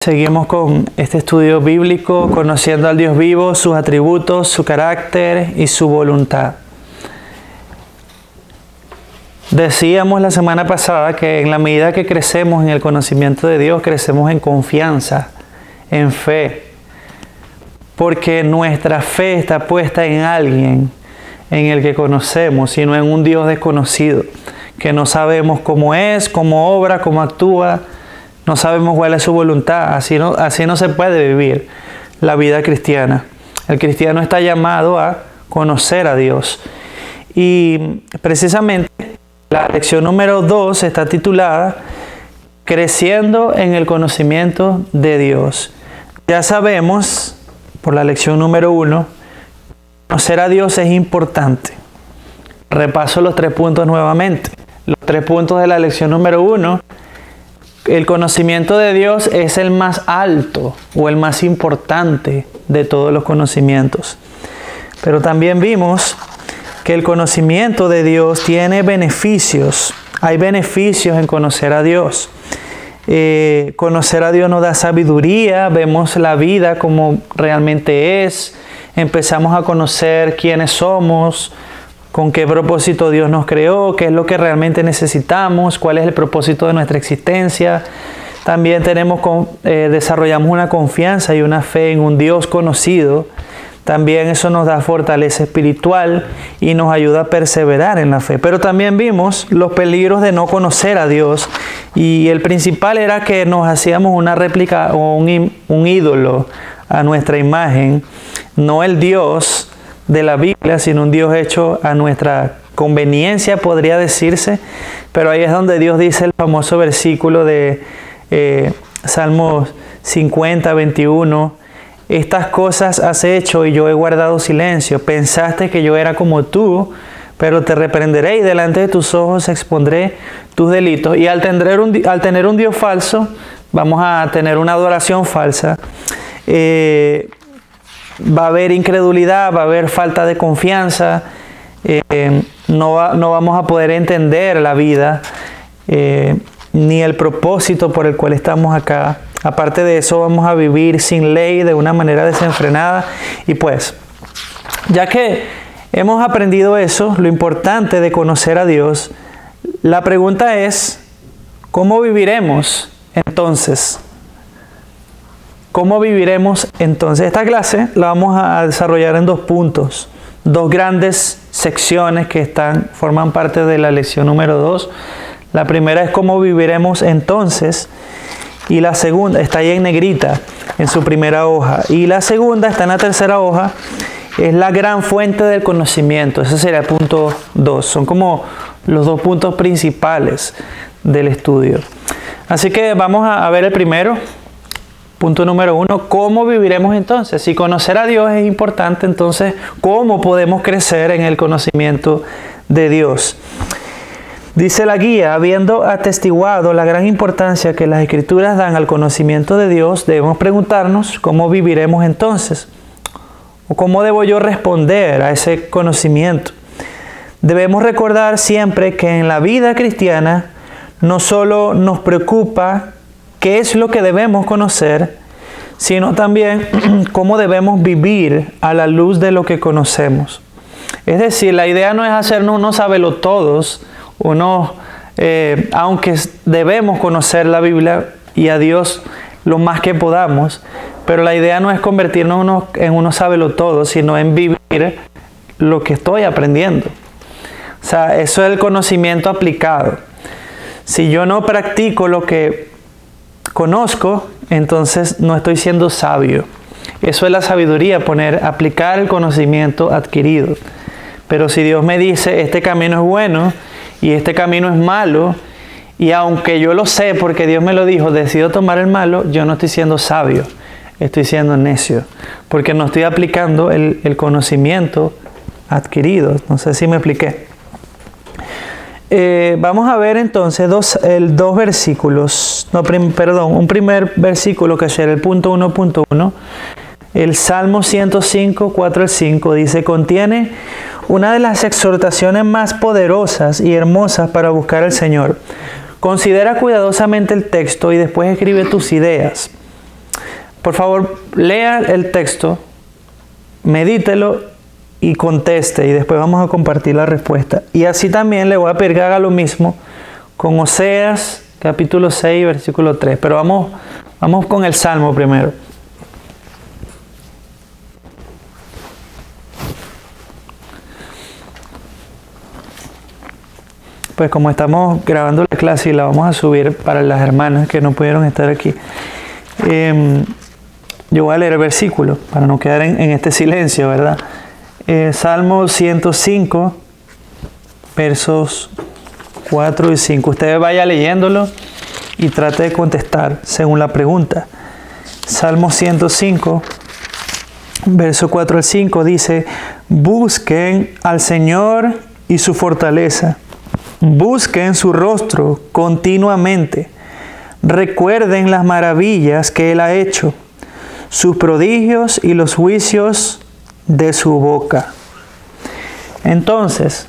Seguimos con este estudio bíblico, conociendo al Dios vivo, sus atributos, su carácter y su voluntad. Decíamos la semana pasada que en la medida que crecemos en el conocimiento de Dios, crecemos en confianza, en fe, porque nuestra fe está puesta en alguien en el que conocemos, y no en un Dios desconocido, que no sabemos cómo es, cómo obra, cómo actúa. No sabemos cuál es su voluntad. Así no se puede vivir la vida cristiana. El cristiano está llamado a conocer a Dios. Y precisamente la lección número 2 está titulada Creciendo en el conocimiento de Dios. Ya sabemos, por la lección número 1, conocer a Dios es importante. Repaso los 3 puntos nuevamente. Los 3 puntos de la lección número 1. El conocimiento de Dios es el más alto o el más importante de todos los conocimientos. Pero también vimos que el conocimiento de Dios tiene beneficios. Hay beneficios en conocer a Dios. Conocer a Dios nos da sabiduría, vemos la vida como realmente es, empezamos a conocer quiénes somos, con qué propósito Dios nos creó, qué es lo que realmente necesitamos, cuál es el propósito de nuestra existencia. También desarrollamos una confianza y una fe en un Dios conocido. También eso nos da fortaleza espiritual y nos ayuda a perseverar en la fe. Pero también vimos los peligros de no conocer a Dios, y el principal era que nos hacíamos una réplica o un ídolo a nuestra imagen, no el Dios de la Biblia, sino un Dios hecho a nuestra conveniencia, podría decirse. Pero ahí es donde Dios dice el famoso versículo de Salmos 50, 21. Estas cosas has hecho y yo he guardado silencio. Pensaste que yo era como tú, pero te reprenderé y delante de tus ojos expondré tus delitos. Y al tener un Dios falso, vamos a tener una adoración falsa. Va a haber incredulidad, va a haber falta de confianza, no vamos a poder entender la vida, ni el propósito por el cual estamos acá. Aparte de eso, vamos a vivir sin ley de una manera desenfrenada. Y pues, ya que hemos aprendido eso, lo importante de conocer a Dios, la pregunta es, ¿cómo viviremos entonces? ¿Cómo viviremos entonces? Esta clase la vamos a desarrollar en 2 puntos, 2 grandes secciones que forman parte de la lección número 2. La primera es cómo viviremos entonces, y la segunda está ahí en negrita, en su primera hoja, y la segunda está en la tercera hoja, es la gran fuente del conocimiento. Ese sería el punto 2. Son como los 2 puntos principales del estudio. Así que vamos a ver el primero. Punto número 1, ¿cómo viviremos entonces? Si conocer a Dios es importante, entonces, ¿cómo podemos crecer en el conocimiento de Dios? Dice la guía, habiendo atestiguado la gran importancia que las Escrituras dan al conocimiento de Dios, debemos preguntarnos, ¿cómo viviremos entonces? ¿O cómo debo yo responder a ese conocimiento? Debemos recordar siempre que en la vida cristiana no solo nos preocupa qué es lo que debemos conocer, sino también cómo debemos vivir a la luz de lo que conocemos. Es decir, la idea no es hacernos unos sabelotodos, aunque debemos conocer la Biblia y a Dios lo más que podamos, pero la idea no es convertirnos en unos sabelotodos, sino en vivir lo que estoy aprendiendo. O sea, eso es el conocimiento aplicado. Si yo no practico lo que conozco, entonces no estoy siendo sabio. Eso es la sabiduría, aplicar el conocimiento adquirido. Pero si Dios me dice, este camino es bueno y este camino es malo, y aunque yo lo sé porque Dios me lo dijo, decido tomar el malo, yo no estoy siendo sabio, estoy siendo necio, porque no estoy aplicando el conocimiento adquirido. No sé si me expliqué. Vamos a ver entonces dos versículos, un primer versículo que será el punto 1.1. El Salmo 105, 4 al 5 dice, contiene una de las exhortaciones más poderosas y hermosas para buscar al Señor. Considera cuidadosamente el texto y después escribe tus ideas. por favor, lea el texto, medítelo y conteste, y después vamos a compartir la respuesta. Y así también le voy a pedir que haga lo mismo con Oseas capítulo 6, versículo 3. Pero vamos con el Salmo primero. Pues como estamos grabando la clase y la vamos a subir para las hermanas que no pudieron estar aquí, yo voy a leer el versículo para no quedar en este silencio, ¿verdad? Salmo 105, versos 4 y 5. Ustedes vaya leyéndolo y trate de contestar según la pregunta. Salmo 105, verso 4 al 5 dice: busquen al Señor y su fortaleza. Busquen su rostro continuamente. Recuerden las maravillas que Él ha hecho, sus prodigios y los juicios de su boca. Entonces,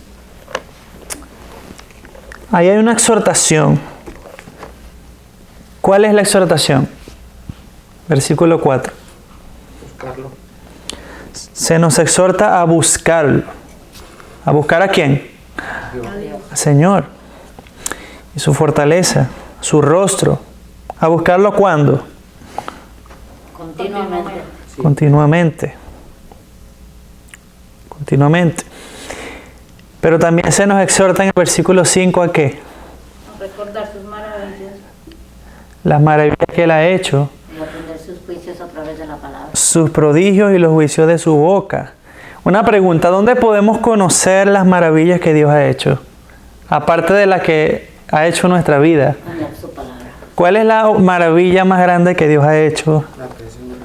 ahí hay una exhortación. ¿Cuál es la exhortación? Versículo 4. Buscarlo. Se nos exhorta a buscarlo. ¿A buscar a quién? Al Señor. Y su fortaleza, su rostro. ¿A buscarlo cuándo? Continuamente. Sí. Continuamente. Pero también se nos exhorta en el versículo 5 ¿a qué? A recordar sus maravillas Las maravillas que Él ha hecho, y aprender sus juicios a través de la palabra. sus prodigios y los juicios de su boca. Una pregunta: ¿dónde podemos conocer las maravillas que Dios ha hecho? Aparte de la que ha hecho en nuestra vida. En su palabra. ¿Cuál es la maravilla más grande que Dios ha hecho? La creación de la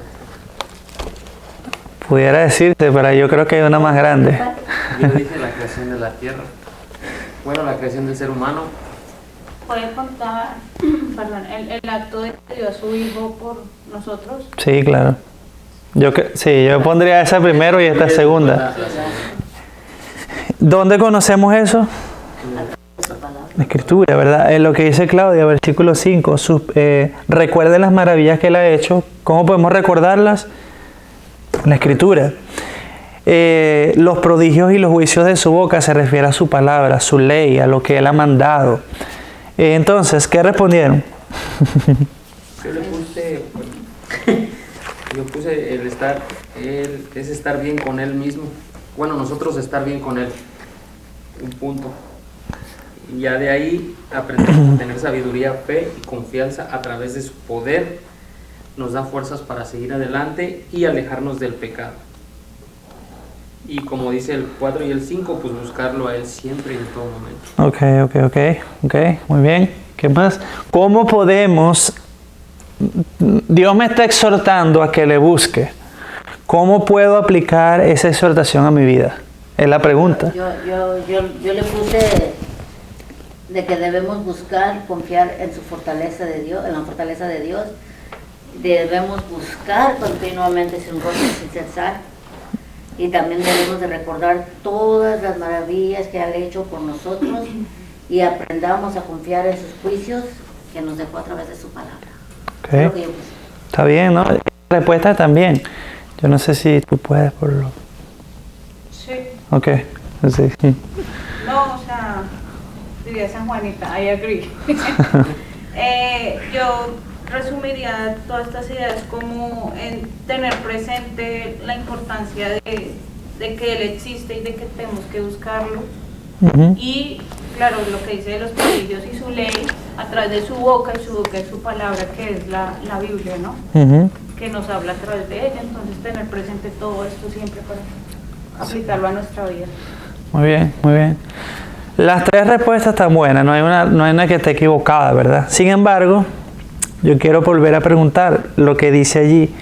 Pudiera decirse, pero yo creo que hay una más grande. tierra. Yo dije la creación de la tierra. Bueno, la creación del ser humano. ¿Puede contar, perdón, el acto de que dio a su hijo por nosotros? Sí, claro. Yo pondría esa primero y esta segunda. ¿Dónde conocemos eso? Su palabra. La Escritura, ¿verdad? En lo que dice Claudia, versículo 5. Recuerden las maravillas que Él ha hecho. ¿Cómo podemos recordarlas? En la Escritura. Los prodigios y los juicios de su boca se refiere a su palabra, a su ley, a lo que Él ha mandado. Entonces, ¿qué respondieron? Yo puse Él es estar bien con Él mismo. Bueno, nosotros estar bien con Él. Un punto. Y ya de ahí aprendemos a tener sabiduría, fe y confianza a través de su poder. Nos da fuerzas para seguir adelante y alejarnos del pecado. Y como dice el 4 y el 5, pues buscarlo a Él siempre y en todo momento. Ok, muy bien. ¿Qué más? ¿Cómo podemos? Dios me está exhortando a que le busque. ¿Cómo puedo aplicar esa exhortación a mi vida? Es la pregunta. Yo le puse de que debemos buscar, confiar en su fortaleza de Dios, en la fortaleza de Dios. Debemos buscar continuamente su rostro sin cesar. Y también debemos de recordar todas las maravillas que ha hecho por nosotros y aprendamos a confiar en sus juicios que nos dejó a través de su palabra. Okay. Es lo que yo puse. Está bien, ¿no? La respuesta también. Yo no sé si tú puedes por lo... Sí. Ok, sí. No, o sea, diría San Juanita, I agree. Yo resumiría todas estas ideas como en tener presente la importancia de que Él existe y de que tenemos que buscarlo. Uh-huh. Y claro, lo que dice de los prodigios y su ley a través de su boca, y su boca es su palabra, que es la Biblia, ¿no? Uh-huh. Que nos habla a través de ella. Entonces tener presente todo esto siempre para aplicarlo a nuestra vida. Muy bien, muy bien. Las tres respuestas están buenas, no hay una que esté equivocada, ¿verdad? Sin embargo, yo quiero volver a preguntar lo que dice allí.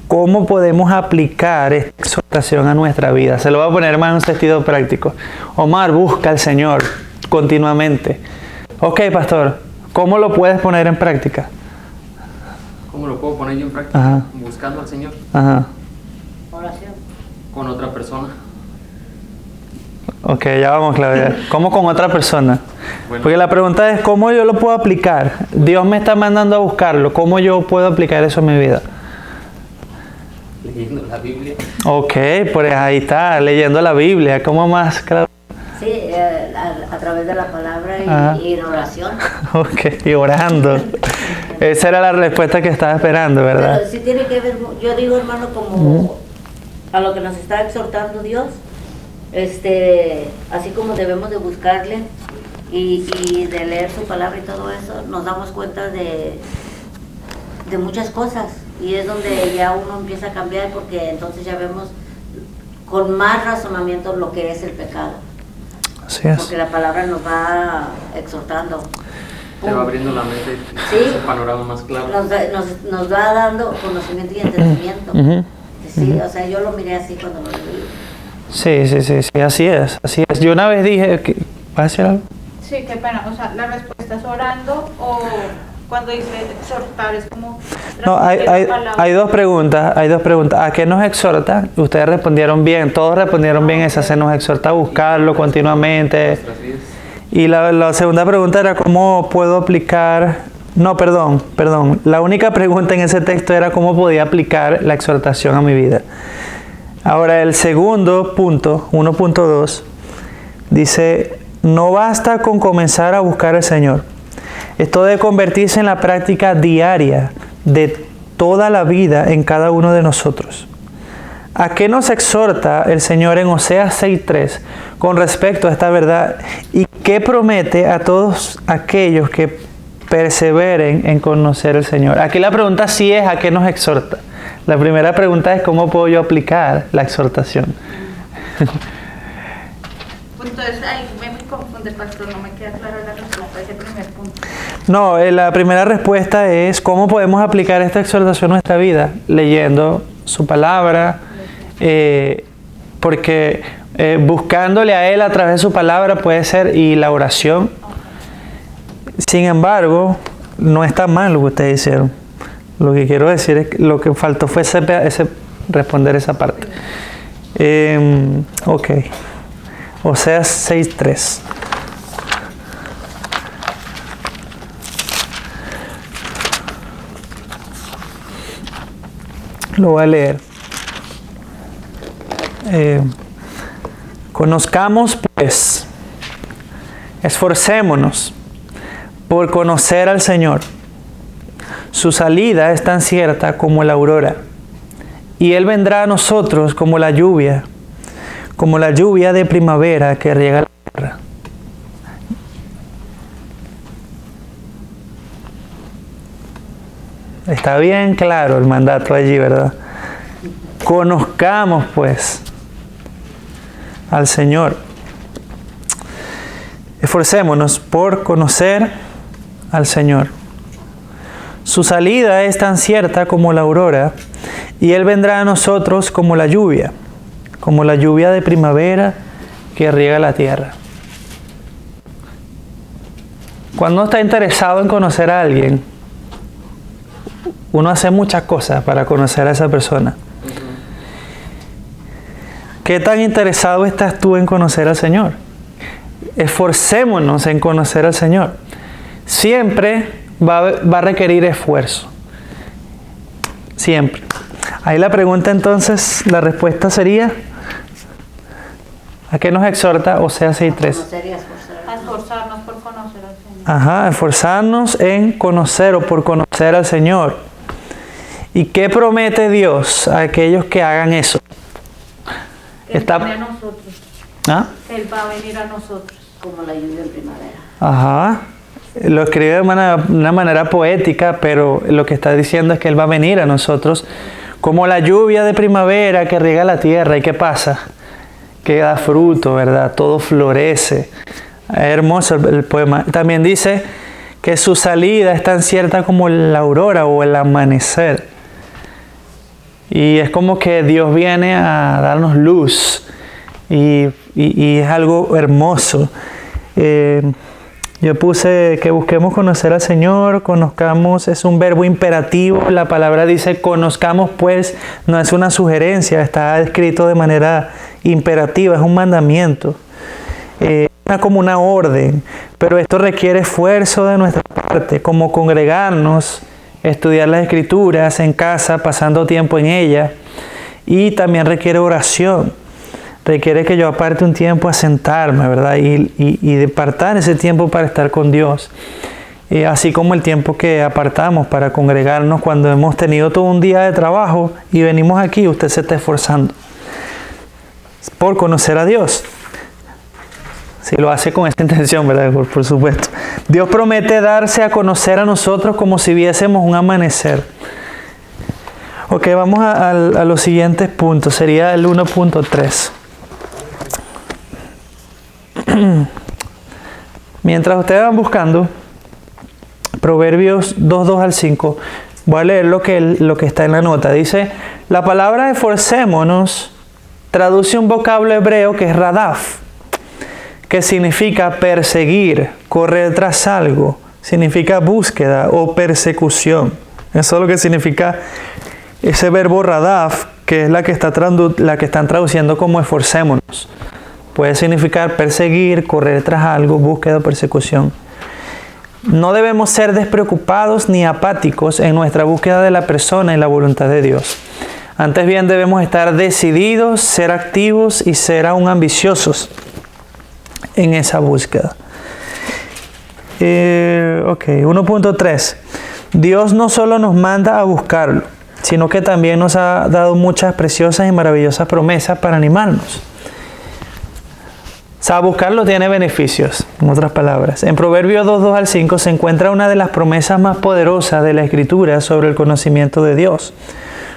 ¿Cómo podemos aplicar esta exhortación a nuestra vida? Se lo voy a poner más en un sentido práctico. Omar, busca al Señor continuamente. Ok, pastor, ¿cómo lo puedes poner en práctica? ¿Cómo lo puedo poner yo en práctica? Ajá. Buscando al Señor Ajá. Oración. con otra persona. Ok, ya vamos, Claudia. ¿Cómo con otra persona? Bueno. Porque la pregunta es, ¿cómo yo lo puedo aplicar? Dios me está mandando a buscarlo. ¿Cómo yo puedo aplicar eso en mi vida? leyendo la Biblia. Ok, pues ahí está, leyendo la Biblia. ¿Cómo más? Claro. Sí, a través de la palabra y en oración. Ok, y orando. Esa era la respuesta que estaba esperando, ¿verdad? Pero sí tiene que ver, yo digo, hermano, como a lo que nos está exhortando Dios, así como debemos de buscarle y de leer su palabra y todo eso, nos damos cuenta de muchas cosas, y es donde ya uno empieza a cambiar, porque entonces ya vemos con más razonamiento lo que es el pecado. Así es. Porque la palabra nos va exhortando. Te va abriendo la mente, Sí. ese panorama más claro. Nos va dando conocimiento y entendimiento. Ujú. Sí, o sea, yo lo miré así cuando lo leí. Sí, así es, así es. Yo una vez dije, ¿vas a decir algo? Sí, qué pena. O sea, la respuesta es orando, o cuando dice exhortar es como... No, hay dos preguntas, ¿A qué nos exhorta? Ustedes respondieron bien, todos respondieron bien esa. Se nos exhorta a buscarlo continuamente. Nuestras vidas. Y la segunda pregunta era ¿cómo puedo aplicar? No, perdón. La única pregunta en ese texto era ¿cómo podía aplicar la exhortación a mi vida? Ahora, el segundo punto, 1.2, dice, no basta con comenzar a buscar al Señor. Esto debe convertirse en la práctica diaria de toda la vida en cada uno de nosotros. ¿A qué nos exhorta el Señor en Oseas 6.3 con respecto a esta verdad? ¿Y qué promete a todos aquellos que perseveren en conocer al Señor? Aquí la pregunta sí es ¿a qué nos exhorta? La primera pregunta es ¿cómo puedo yo aplicar la exhortación? Entonces ahí me confunde, pastor, no me queda clara la respuesta a ese primer punto. No, la primera respuesta es ¿cómo podemos aplicar esta exhortación a nuestra vida? Leyendo su palabra, porque buscándole a Él a través de su palabra puede ser, y la oración. Sin embargo, no está mal lo que ustedes hicieron. Lo que quiero decir es que lo que faltó fue responder esa parte. Ok. Oseas 6.3. Lo voy a leer. Conozcamos pues, esforcémonos por conocer al Señor. Su salida es tan cierta como la aurora, y Él vendrá a nosotros como la lluvia de primavera que riega la tierra. Está bien claro el mandato allí, ¿verdad? Conozcamos pues al Señor. Esforcémonos por conocer al Señor. Su salida es tan cierta como la aurora, y Él vendrá a nosotros como la lluvia de primavera que riega la tierra. Cuando uno está interesado en conocer a alguien, uno hace muchas cosas para conocer a esa persona. ¿Qué tan interesado estás tú en conocer al Señor? Esforcémonos en conocer al Señor. Siempre va a requerir esfuerzo. Siempre. Ahí la pregunta entonces, la respuesta sería, ¿a qué nos exhorta Oseas 6.3? A esforzarnos por conocer al Señor. Ajá, esforzarnos en conocer o por conocer al Señor. ¿Y qué promete Dios a aquellos que hagan eso? Él viene a nosotros. ¿Ah? Él va a venir a nosotros. Como la lluvia en primavera. Ajá. Lo escribe de una manera poética, pero lo que está diciendo es que Él va a venir a nosotros como la lluvia de primavera que riega la tierra. ¿Y qué pasa? Que da fruto, ¿verdad? Todo florece. Es hermoso el poema. También dice que su salida es tan cierta como la aurora o el amanecer. Y es como que Dios viene a darnos luz. Y es algo hermoso. Yo puse que busquemos conocer al Señor, conozcamos, es un verbo imperativo. La palabra dice conozcamos pues, no es una sugerencia, está escrito de manera imperativa, es un mandamiento. Como una orden, pero esto requiere esfuerzo de nuestra parte, como congregarnos, estudiar las Escrituras en casa, pasando tiempo en ellas. Y también requiere oración. Requiere que yo aparte un tiempo a sentarme, ¿verdad? Y de apartar ese tiempo para estar con Dios. Así como el tiempo que apartamos para congregarnos cuando hemos tenido todo un día de trabajo y venimos aquí, usted se está esforzando por conocer a Dios. Si lo hace con esa intención, ¿verdad? Por supuesto. Dios promete darse a conocer a nosotros como si viésemos un amanecer. Ok, vamos a los siguientes puntos. Sería el 1.3. Mientras ustedes van buscando Proverbios 2:2 al 5, voy a leer lo que está en la nota. Dice, la palabra esforcémonos traduce un vocablo hebreo que es radaf, que significa perseguir, correr tras algo, significa búsqueda o persecución. Eso es lo que significa ese verbo radaf, que es la que están traduciendo como esforcémonos. Puede significar perseguir, correr tras algo, búsqueda o persecución. No debemos ser despreocupados ni apáticos en nuestra búsqueda de la persona y la voluntad de Dios. Antes bien debemos estar decididos, ser activos y ser aún ambiciosos en esa búsqueda. 1.3. Dios no solo nos manda a buscarlo, sino que también nos ha dado muchas preciosas y maravillosas promesas para animarnos. O sea, buscarlo tiene beneficios, en otras palabras. En Proverbios 2:2 al 5 se encuentra una de las promesas más poderosas de la Escritura sobre el conocimiento de Dios.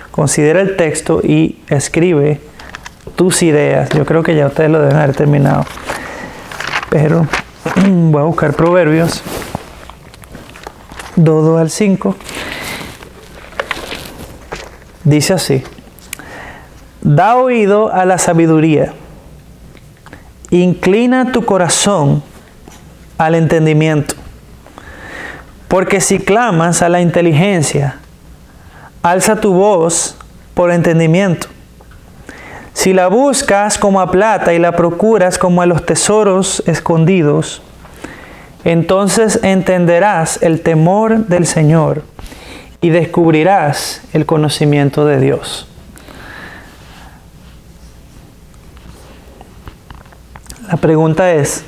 Considera el texto y escribe tus ideas. Yo creo que ya ustedes lo deben haber terminado. Pero voy a buscar Proverbios 2:2 al 5. Dice así: da oído a la sabiduría. Inclina tu corazón al entendimiento, porque si clamas a la inteligencia, alza tu voz por entendimiento. Si la buscas como a plata y la procuras como a los tesoros escondidos, entonces entenderás el temor del Señor y descubrirás el conocimiento de Dios. La pregunta es...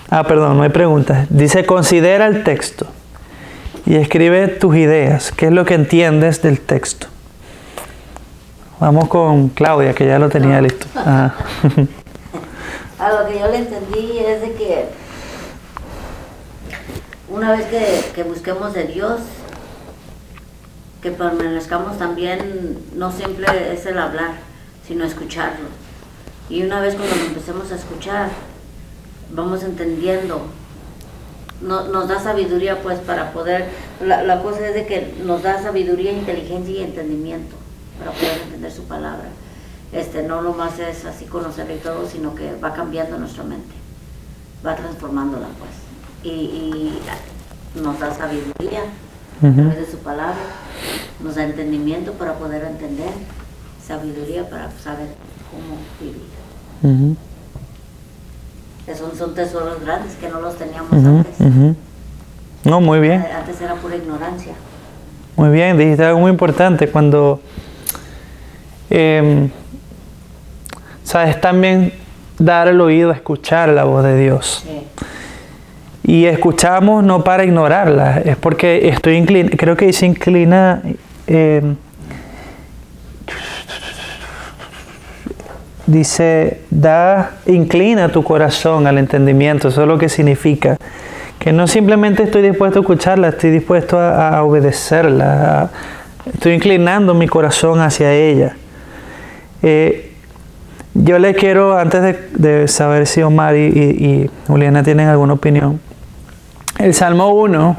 no hay preguntas. Dice, considera el texto y escribe tus ideas. ¿Qué es lo que entiendes del texto? Vamos con Claudia, que ya lo tenía listo. A lo que yo le entendí es de que una vez que busquemos de Dios, que permanezcamos también, no siempre es el hablar, sino escucharlo. Y una vez cuando lo empecemos a escuchar, vamos entendiendo. Nos da sabiduría pues para poder, la cosa es de que nos da sabiduría, inteligencia y entendimiento para poder entender su palabra. No nomás es así conocerla y todo, sino que va cambiando nuestra mente, va transformándola pues. Y nos da sabiduría a través de su palabra, nos da entendimiento para poder entender, sabiduría para saber cómo vivir. Son tesoros grandes que no los teníamos antes. No, muy bien. Antes era pura ignorancia. Muy bien, dijiste algo muy importante cuando sabes también dar el oído a escuchar la voz de Dios. Sí. Y escuchamos no para ignorarla, es porque estoy inclinado, creo que dice inclina, dice, inclina tu corazón al entendimiento. Eso es lo que significa. Que no simplemente estoy dispuesto a escucharla, estoy dispuesto a obedecerla. Estoy inclinando mi corazón hacia ella. Yo le quiero, antes de saber si Omar y Juliana tienen alguna opinión, el Salmo 1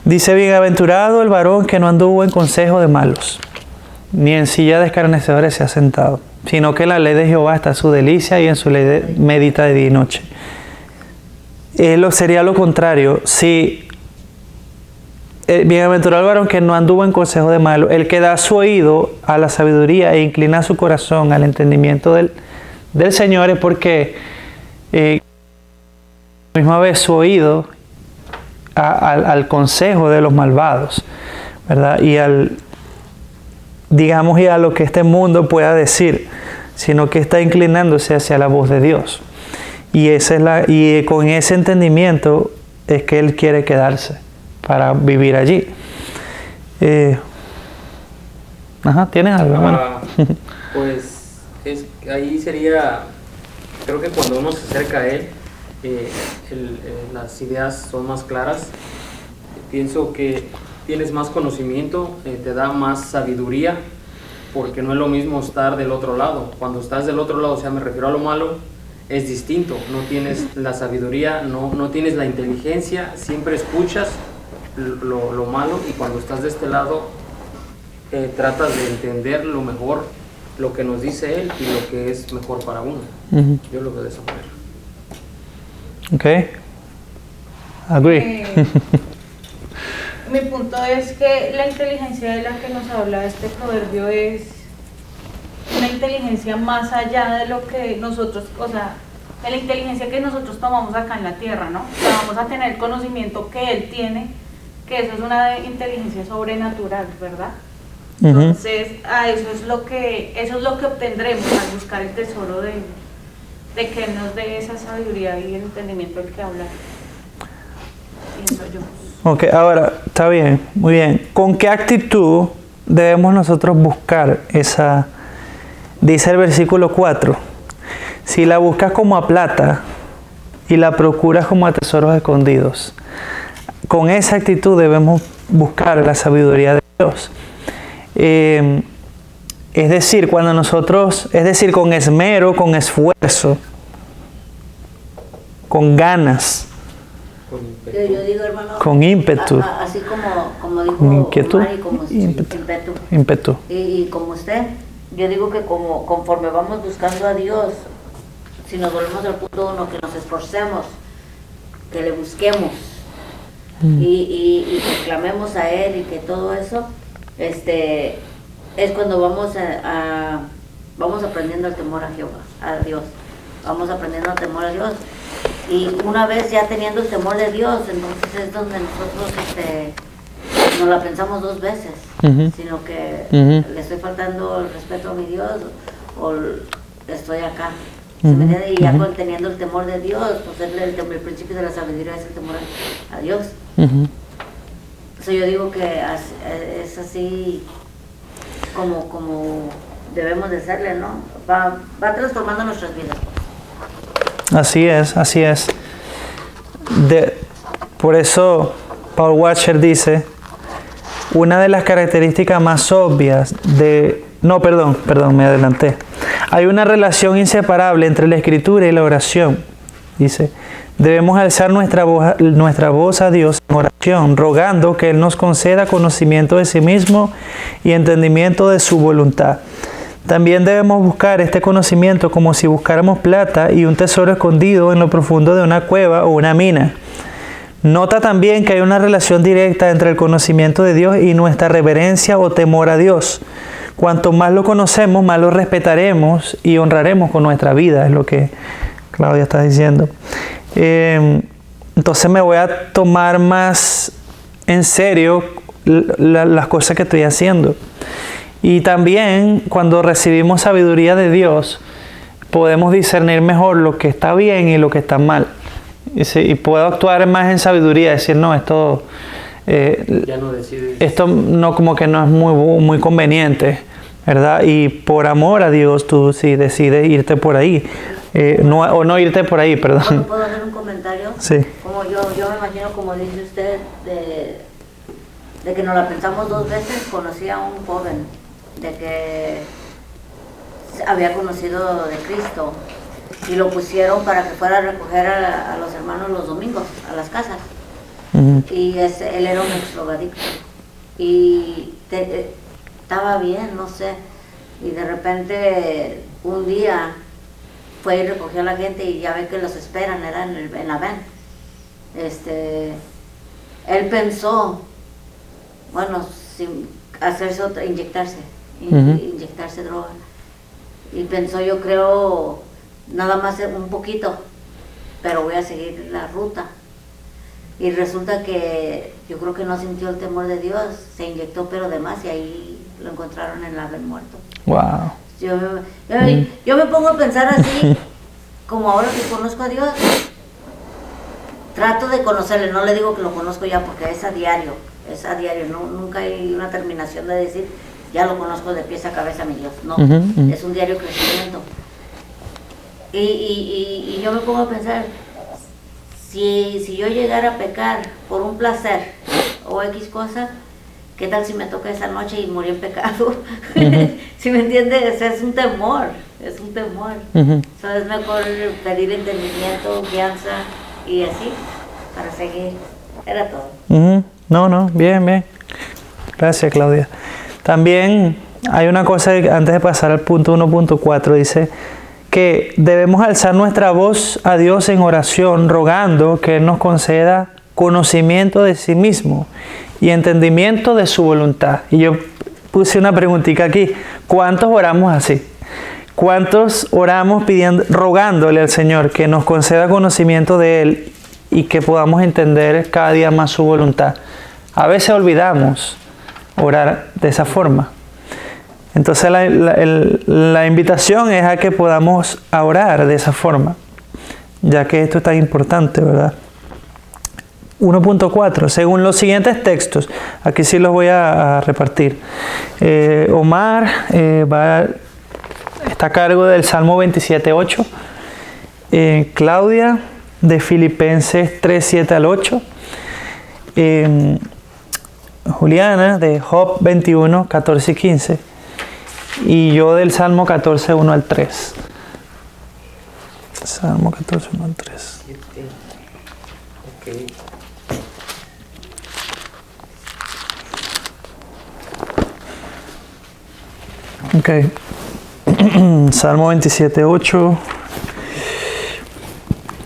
dice, bienaventurado el varón que no anduvo en consejo de malos, ni en silla de escarnecedores se ha sentado, sino que en la ley de Jehová está su delicia y en su ley medita de día y noche. Sería lo contrario. Si bienaventurado el varón que no anduvo en consejo de malos, el que da su oído a la sabiduría e inclina su corazón al entendimiento del Señor, es porque a la misma vez su oído al consejo de los malvados, ¿verdad? Y digamos, y a lo que este mundo pueda decir, sino que está inclinándose hacia la voz de Dios. Y con ese entendimiento es que Él quiere quedarse para vivir allí. ¿Tienes algo, hermano? Pues ahí sería, creo que cuando uno se acerca a Él, las ideas son más claras. Pienso que tienes más conocimiento, te da más sabiduría, porque no es lo mismo estar del otro lado. Cuando estás del otro lado, o sea, me refiero a lo malo, es distinto. No tienes la sabiduría, no tienes la inteligencia, siempre escuchas lo malo, y cuando estás de este lado, tratas de entender lo mejor, lo que nos dice Él y lo que es mejor para uno. Yo lo veo de esa manera. Ok. Agree. Mi punto es que la inteligencia de la que nos habla este proverbio es una inteligencia más allá de lo que nosotros, o sea, de la inteligencia que nosotros tomamos acá en la tierra, ¿no? O sea, vamos a tener el conocimiento que Él tiene, que eso es una inteligencia sobrenatural, ¿verdad? Entonces, eso es lo que obtendremos al buscar el tesoro de que Él nos dé esa sabiduría y el entendimiento del que habla, pienso yo. Ok, ahora, está bien, muy bien. ¿Con qué actitud debemos nosotros buscar esa? Dice el versículo 4, si la buscas como a plata y la procuras como a tesoros escondidos. Con esa actitud debemos buscar la sabiduría de Dios. Es decir, con esmero, con esfuerzo, con ganas, Yo digo, hermano, con ímpetu, así como dijo con inquietud, Omar, y como ímpetu. Y como usted, yo digo que conforme vamos buscando a Dios, si nos volvemos al punto 1, que nos esforcemos, que le busquemos y que clamemos a Él y que todo eso, es cuando vamos aprendiendo el temor a Jehová, a Dios. Vamos aprendiendo el temor a Dios. Y una vez ya teniendo el temor de Dios, entonces es donde nosotros no la pensamos dos veces, sino que le estoy faltando el respeto a mi Dios o estoy acá. ¿Se me entiende? Y ya teniendo el temor de Dios, pues el principio de la sabiduría es el temor a Dios. Yo digo que es así como debemos de serle, ¿no? Va transformando nuestras vidas. Así es, así es. Por eso Paul Washer dice, una de las características más obvias me adelanté. Hay una relación inseparable entre la escritura y la oración. Dice, debemos alzar nuestra voz a Dios en oración, rogando que Él nos conceda conocimiento de sí mismo y entendimiento de su voluntad. También debemos buscar este conocimiento como si buscáramos plata y un tesoro escondido en lo profundo de una cueva o una mina. Nota también que hay una relación directa entre el conocimiento de Dios y nuestra reverencia o temor a Dios. Cuanto más lo conocemos, más lo respetaremos y honraremos con nuestra vida, es lo que Claudia está diciendo. Entonces me voy a tomar más en serio las cosas que estoy haciendo. Y también cuando recibimos sabiduría de Dios, podemos discernir mejor lo que está bien y lo que está mal. Y puedo actuar más en sabiduría, decir, no, esto no, como que no es muy conveniente, ¿verdad? Y por amor a Dios, tú sí decides irte por ahí. No irte por ahí, perdón. ¿Puedo hacer un comentario? Sí. Como yo me imagino, como dice usted, de que nos la pensamos dos veces. Conocí a un joven de que había conocido de Cristo y lo pusieron para que fuera a recoger a los hermanos los domingos a las casas. Y él era un ex-drogadicto y estaba bien, no sé, y de repente un día fue y recogió a la gente y ya ve que los esperan, era en la van. Él pensó, bueno, sin hacerse otra, inyectarse droga, y pensó, yo creo, nada más un poquito, pero voy a seguir la ruta. Y resulta que yo creo que no sintió el temor de Dios, se inyectó pero de más y ahí lo encontraron en la del muerto. Wow. Yo me pongo a pensar así, como ahora que conozco a Dios, trato de conocerle, no le digo que lo conozco ya porque es a diario, nunca hay una terminación de decir, ya lo conozco de pies a cabeza mi Dios, no, es un diario crecimiento. Y yo me pongo a pensar, si yo llegara a pecar por un placer o X cosa, ¿qué tal si me toca esa noche y morí en pecado? ¿Sí me entiendes? Es un temor. Es mejor pedir entendimiento, guianza y así, para seguir. Era todo. No, bien. Gracias, Claudia. También hay una cosa, antes de pasar al punto 1.4, dice que debemos alzar nuestra voz a Dios en oración, rogando que Él nos conceda conocimiento de sí mismo y entendimiento de su voluntad. Y yo puse una preguntita aquí. ¿Cuántos oramos así? ¿Cuántos oramos rogándole al Señor que nos conceda conocimiento de Él y que podamos entender cada día más su voluntad? A veces olvidamos orar de esa forma. Entonces la invitación es a que podamos orar de esa forma, ya que esto es tan importante, ¿verdad? 1.4, según los siguientes textos, aquí sí los voy a repartir. Omar está a cargo del Salmo 27.8, Claudia de Filipenses 3.7 al 8, Juliana de Job 21, 14 y 15, y yo del Salmo 14, 1 al 3. Salmo 14, 1 al 3. Ok. Salmo 27.8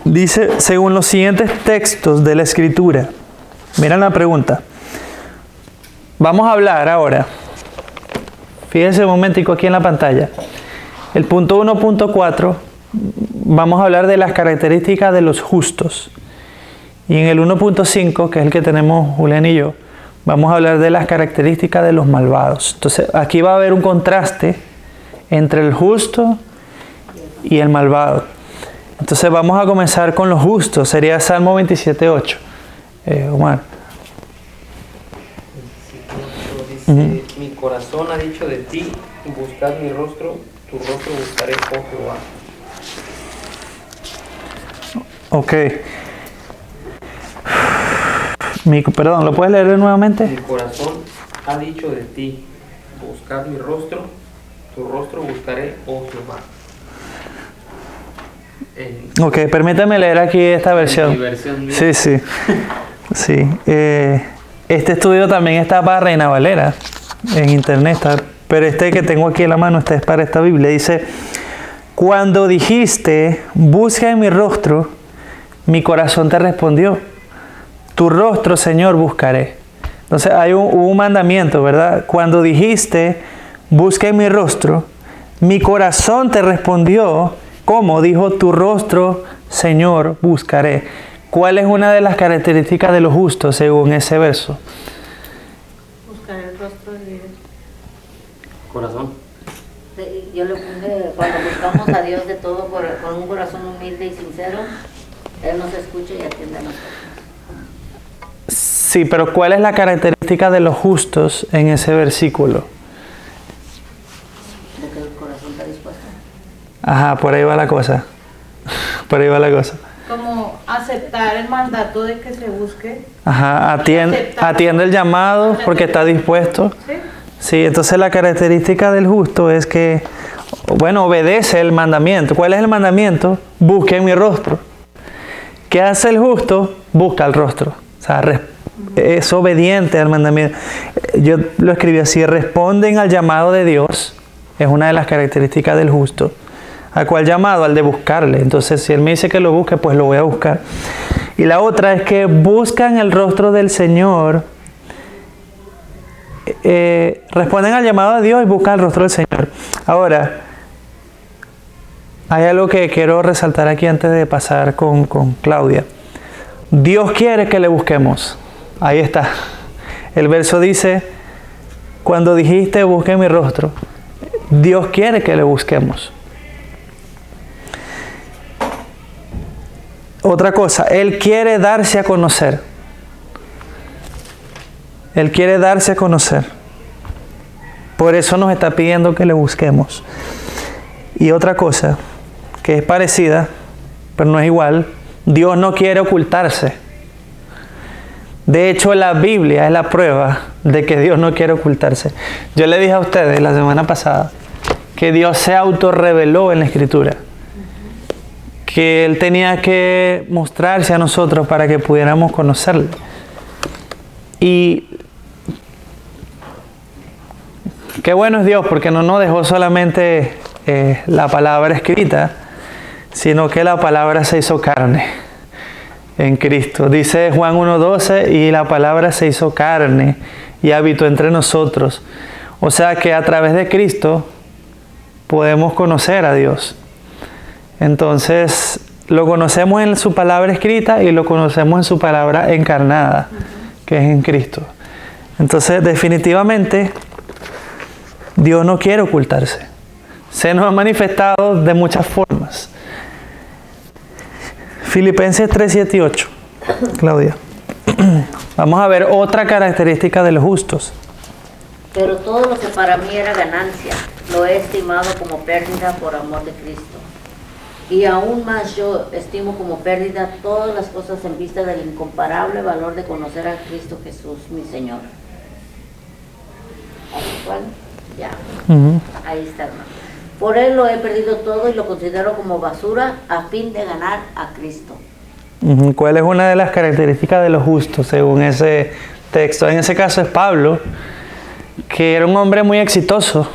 dice, según los siguientes textos de la Escritura. Miren la pregunta. Vamos a hablar ahora. Fíjense un momentico aquí en la pantalla. El punto 1.4, vamos a hablar de las características de los justos. Y en el 1.5, que es el que tenemos Julián y yo, vamos a hablar de las características de los malvados. Entonces, aquí va a haber un contraste entre el justo y el malvado. Entonces, vamos a comenzar con los justos. Sería Salmo 27.8. Omar. Dice, mi corazón ha dicho de ti, buscad mi rostro, tu rostro buscaré, oh Jehová. Ok. Perdón, ¿lo puedes leer nuevamente? Mi corazón ha dicho de ti, buscad mi rostro, tu rostro buscaré, oh Jehová. Ok, permítame leer aquí esta versión. Mi versión mía. Sí. Sí. Este estudio también está para Reina Valera en internet, pero este que tengo aquí en la mano, este es para esta Biblia. Dice, cuando dijiste, busca en mi rostro, mi corazón te respondió. Tu rostro, Señor, buscaré. Entonces hubo un mandamiento, ¿verdad? Cuando dijiste, busca en mi rostro, mi corazón te respondió. ¿Cómo? Dijo, tu rostro, Señor, buscaré. ¿Cuál es una de las características de los justos según ese verso? Buscar el rostro de Dios. Corazón. Yo le puse, cuando buscamos a Dios de todo con un corazón humilde y sincero, Él nos escucha y atiende a nosotros. Sí, pero ¿cuál es la característica de los justos en ese versículo? De que el corazón está dispuesto. Ajá, por ahí va la cosa. Como aceptar el mandato de que se busque. Ajá, atiende el llamado porque está dispuesto. Sí. Sí, entonces la característica del justo es que, obedece el mandamiento. ¿Cuál es el mandamiento? Busque mi rostro. ¿Qué hace el justo? Busca el rostro. O sea, es obediente al mandamiento. Yo lo escribí así, responden al llamado de Dios. Es una de las características del justo. ¿A cuál llamado? Al de buscarle. Entonces, si Él me dice que lo busque, pues lo voy a buscar. Y la otra es que buscan el rostro del Señor. Responden al llamado de Dios y buscan el rostro del Señor. Ahora, hay algo que quiero resaltar aquí antes de pasar con Claudia. Dios quiere que le busquemos. Ahí está. El verso dice, cuando dijiste busqué mi rostro, Dios quiere que le busquemos. Otra cosa, Él quiere darse a conocer. Él quiere darse a conocer. Por eso nos está pidiendo que le busquemos. Y otra cosa, que es parecida, pero no es igual, Dios no quiere ocultarse. De hecho, la Biblia es la prueba de que Dios no quiere ocultarse. Yo le dije a ustedes la semana pasada que Dios se autorreveló en la Escritura. Que Él tenía que mostrarse a nosotros para que pudiéramos conocerle. Y qué bueno es Dios, porque no nos dejó solamente la palabra escrita, sino que la palabra se hizo carne en Cristo. Dice Juan 1:12, y la palabra se hizo carne y habitó entre nosotros. O sea que a través de Cristo podemos conocer a Dios. Entonces, lo conocemos en su palabra escrita y lo conocemos en su palabra encarnada, que es en Cristo. Entonces, definitivamente, Dios no quiere ocultarse. Se nos ha manifestado de muchas formas. Filipenses 3, 7 y 8. Claudia. Vamos a ver otra característica de los justos. Pero todo lo que para mí era ganancia, lo he estimado como pérdida por amor de Cristo. Y aún más yo estimo como pérdida todas las cosas en vista del incomparable valor de conocer a Cristo Jesús, mi Señor. ¿Cuál? Ya. Ahí está, hermano. Por Él lo he perdido todo y lo considero como basura a fin de ganar a Cristo. ¿Cuál es una de las características de los justos según ese texto? En ese caso es Pablo, que era un hombre muy exitoso.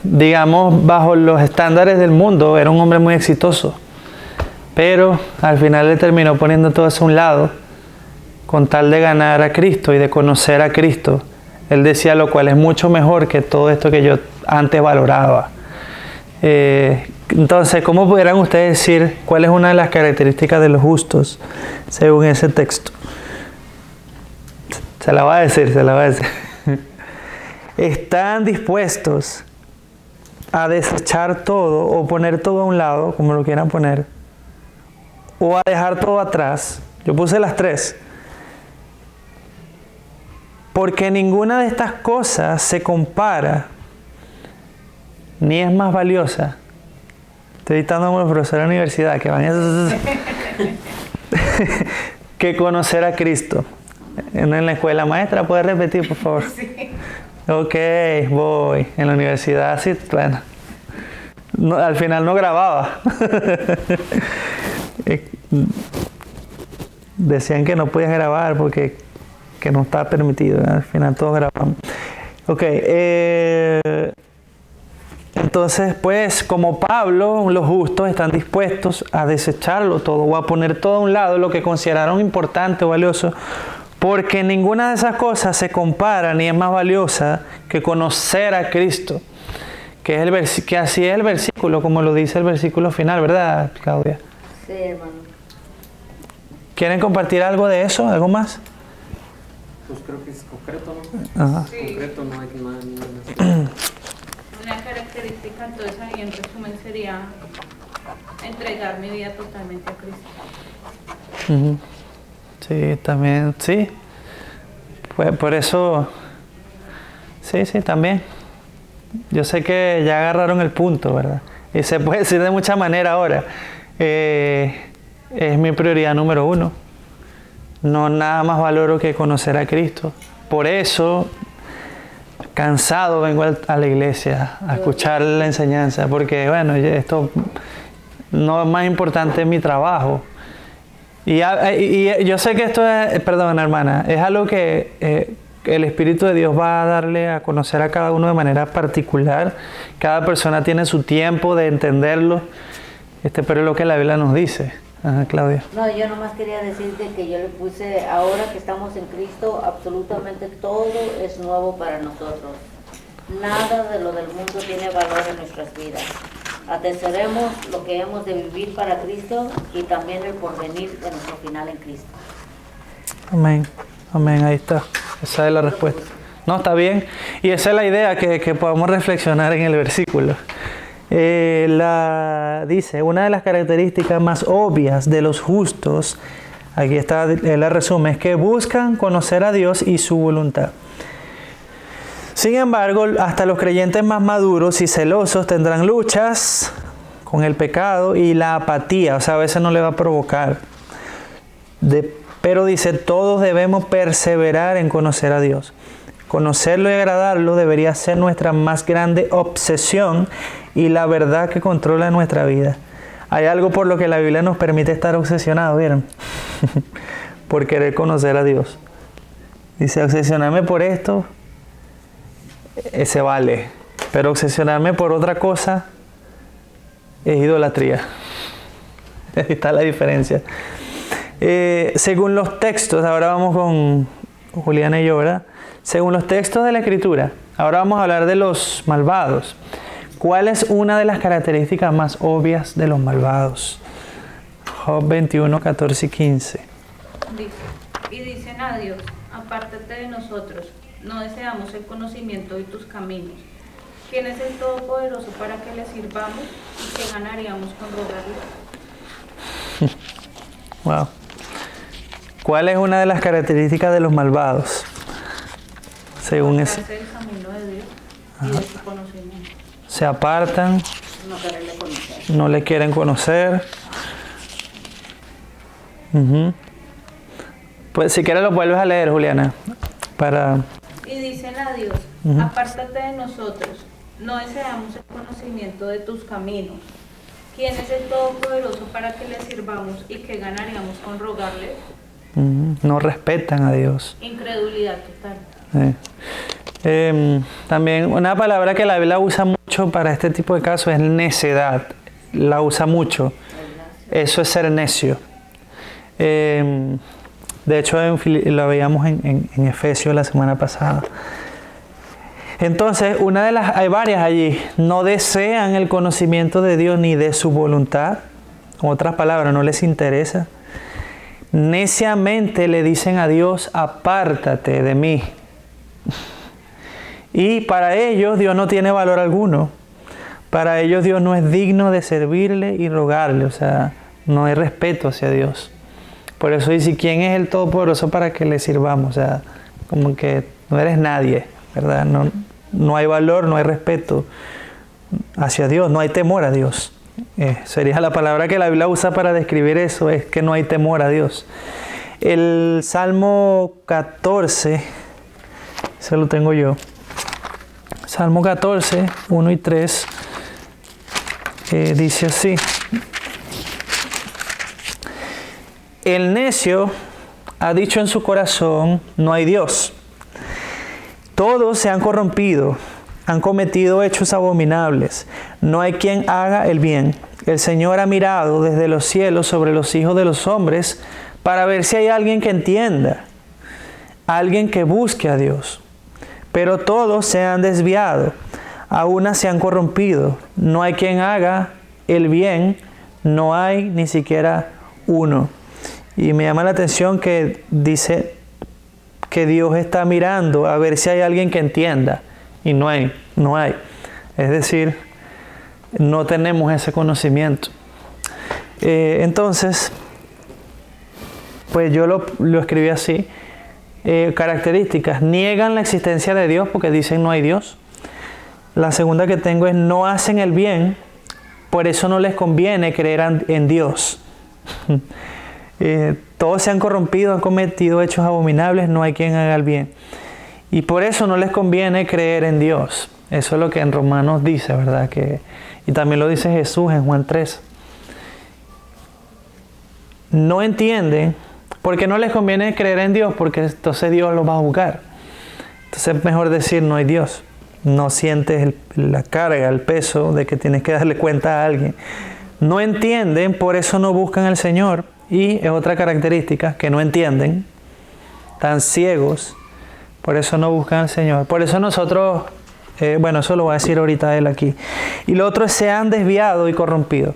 Digamos, bajo los estándares del mundo, era un hombre muy exitoso. Pero al final le terminó poniendo todo eso a un lado, con tal de ganar a Cristo y de conocer a Cristo. Él decía, lo cual es mucho mejor que todo esto que yo antes valoraba. Entonces, ¿cómo pudieran ustedes decir cuál es una de las características de los justos según ese texto? Se la va a decir. Están dispuestos a desechar todo o poner todo a un lado, como lo quieran poner, o a dejar todo atrás. Yo puse las tres. Porque ninguna de estas cosas se compara, ni es más valiosa. Estoy dictando como los profesores de la universidad, que van a... que conocer a Cristo. En la escuela maestra, ¿puede repetir, por favor? Sí. Ok, voy. En la universidad, sí, bueno. No, al final no grababa. Decían que no podías grabar porque que no estaba permitido. Al final todos grabamos. Ok. Entonces, pues, como Pablo, los justos están dispuestos a desecharlo todo o a poner todo a un lado, lo que consideraron importante o valioso, porque ninguna de esas cosas se compara ni es más valiosa que conocer a Cristo. Que así es el versículo, como lo dice el versículo final, ¿verdad, Claudia? Sí, hermano. ¿Quieren compartir algo de eso? ¿Algo más? Pues creo que es concreto, ¿no? Ajá. Sí. Concreto, no hay más ni nada. Una característica entonces ahí en resumen sería entregar mi vida totalmente a Cristo. Sí, también, sí. Pues por eso, sí, también. Yo sé que ya agarraron el punto, ¿verdad? Y se puede decir de muchas maneras ahora. Es mi prioridad número 1. No nada más valoro que conocer a Cristo. Por eso, cansado vengo a la iglesia a escuchar la enseñanza, porque bueno, esto no es más importante en mi trabajo. Y yo sé que esto es, perdón hermana, es algo que el Espíritu de Dios va a darle a conocer a cada uno de manera particular. Cada persona tiene su tiempo de entenderlo, pero es lo que la Biblia nos dice. Ajá, Claudia. No, yo nomás quería decirte que yo le puse, ahora que estamos en Cristo, absolutamente todo es nuevo para nosotros. Nada de lo del mundo tiene valor en nuestras vidas. atesoremos lo que hemos de vivir para Cristo y también el porvenir de nuestro final en Cristo. Amén. Amén, ahí está. Esa es la respuesta. No, está bien. Y esa es la idea que podamos reflexionar en el versículo. Dice, una de las características más obvias de los justos, aquí está, él la resume, es que buscan conocer a Dios y su voluntad. Sin embargo, hasta los creyentes más maduros y celosos tendrán luchas con el pecado y la apatía, o sea, a veces no le va a provocar. Pero dice, todos debemos perseverar en conocer a Dios. Conocerlo y agradarlo debería ser nuestra más grande obsesión y la verdad que controla nuestra vida. Hay algo por lo que la Biblia nos permite estar obsesionados, ¿vieron? Por querer conocer a Dios. Dice, obsesionarme por esto, ese vale. Pero obsesionarme por otra cosa es idolatría. Ahí está la diferencia. Según los textos, ahora vamos con Juliana y yo, ¿verdad? Según los textos de la Escritura, ahora vamos a hablar de los malvados. ¿Cuál es una de las características más obvias de los malvados? Job 21, 14 y 15. Dice, y dicen a Dios, apártate de nosotros, no deseamos el conocimiento de tus caminos. ¿Quién es el Todopoderoso para que le sirvamos y qué ganaríamos con rogarle? Wow. ¿Cuál es una de las características de los malvados? Según ese. El camino de Dios y de su conocimiento. Se apartan, no quererle conocer. No le quieren conocer. Pues si quieres lo vuelves a leer, Juliana. Y dicen a Dios, apártate de nosotros, no deseamos el conocimiento de tus caminos. ¿Quién es el Todopoderoso para que le sirvamos y qué ganaríamos con rogarle? No respetan a Dios. Incredulidad total. También una palabra que la Biblia usa mucho para este tipo de casos es necedad. La usa mucho. Eso es ser necio. De hecho, lo veíamos en Efesios la semana pasada. Entonces, hay varias allí. No desean el conocimiento de Dios ni de su voluntad. En otras palabras, no les interesa. Neciamente le dicen a Dios, apártate de mí. Y para ellos Dios no tiene valor alguno. Para ellos Dios no es digno de servirle y rogarle. O sea, no hay respeto hacia Dios. Por eso dice, ¿quién es el Todopoderoso para que le sirvamos? O sea, como que no eres nadie, ¿verdad? No hay valor, no hay respeto hacia Dios, no hay temor a Dios. Sería la palabra que la Biblia usa para describir eso, es que no hay temor a Dios. El Salmo 14, ese lo tengo yo. Salmo 14, 1 y 3, dice así. El necio ha dicho en su corazón, no hay Dios. Todos se han corrompido, han cometido hechos abominables. No hay quien haga el bien. El Señor ha mirado desde los cielos sobre los hijos de los hombres para ver si hay alguien que entienda, alguien que busque a Dios. Pero todos se han desviado, a una se han corrompido. No hay quien haga el bien, no hay ni siquiera uno. Y me llama la atención que dice que Dios está mirando a ver si hay alguien que entienda. Y no hay. Es decir, no tenemos ese conocimiento. Entonces, pues yo lo escribí así. Características. Niegan la existencia de Dios porque dicen no hay Dios. La segunda que tengo es no hacen el bien, por eso no les conviene creer en Dios. Todos se han corrompido, han cometido hechos abominables, no hay quien haga el bien. Y por eso no les conviene creer en Dios. Eso es lo que en Romanos dice, ¿verdad? Y también lo dice Jesús en Juan 3. No entienden, porque no les conviene creer en Dios, porque entonces Dios los va a juzgar. Entonces es mejor decir no hay Dios. No sientes la carga, el peso de que tienes que darle cuenta a alguien. No entienden, por eso no buscan al Señor. Y es otra característica, que no entienden, tan ciegos, por eso no buscan al Señor. Por eso nosotros Bueno, eso lo va a decir ahorita él aquí. Y lo otro es se han desviado y corrompido.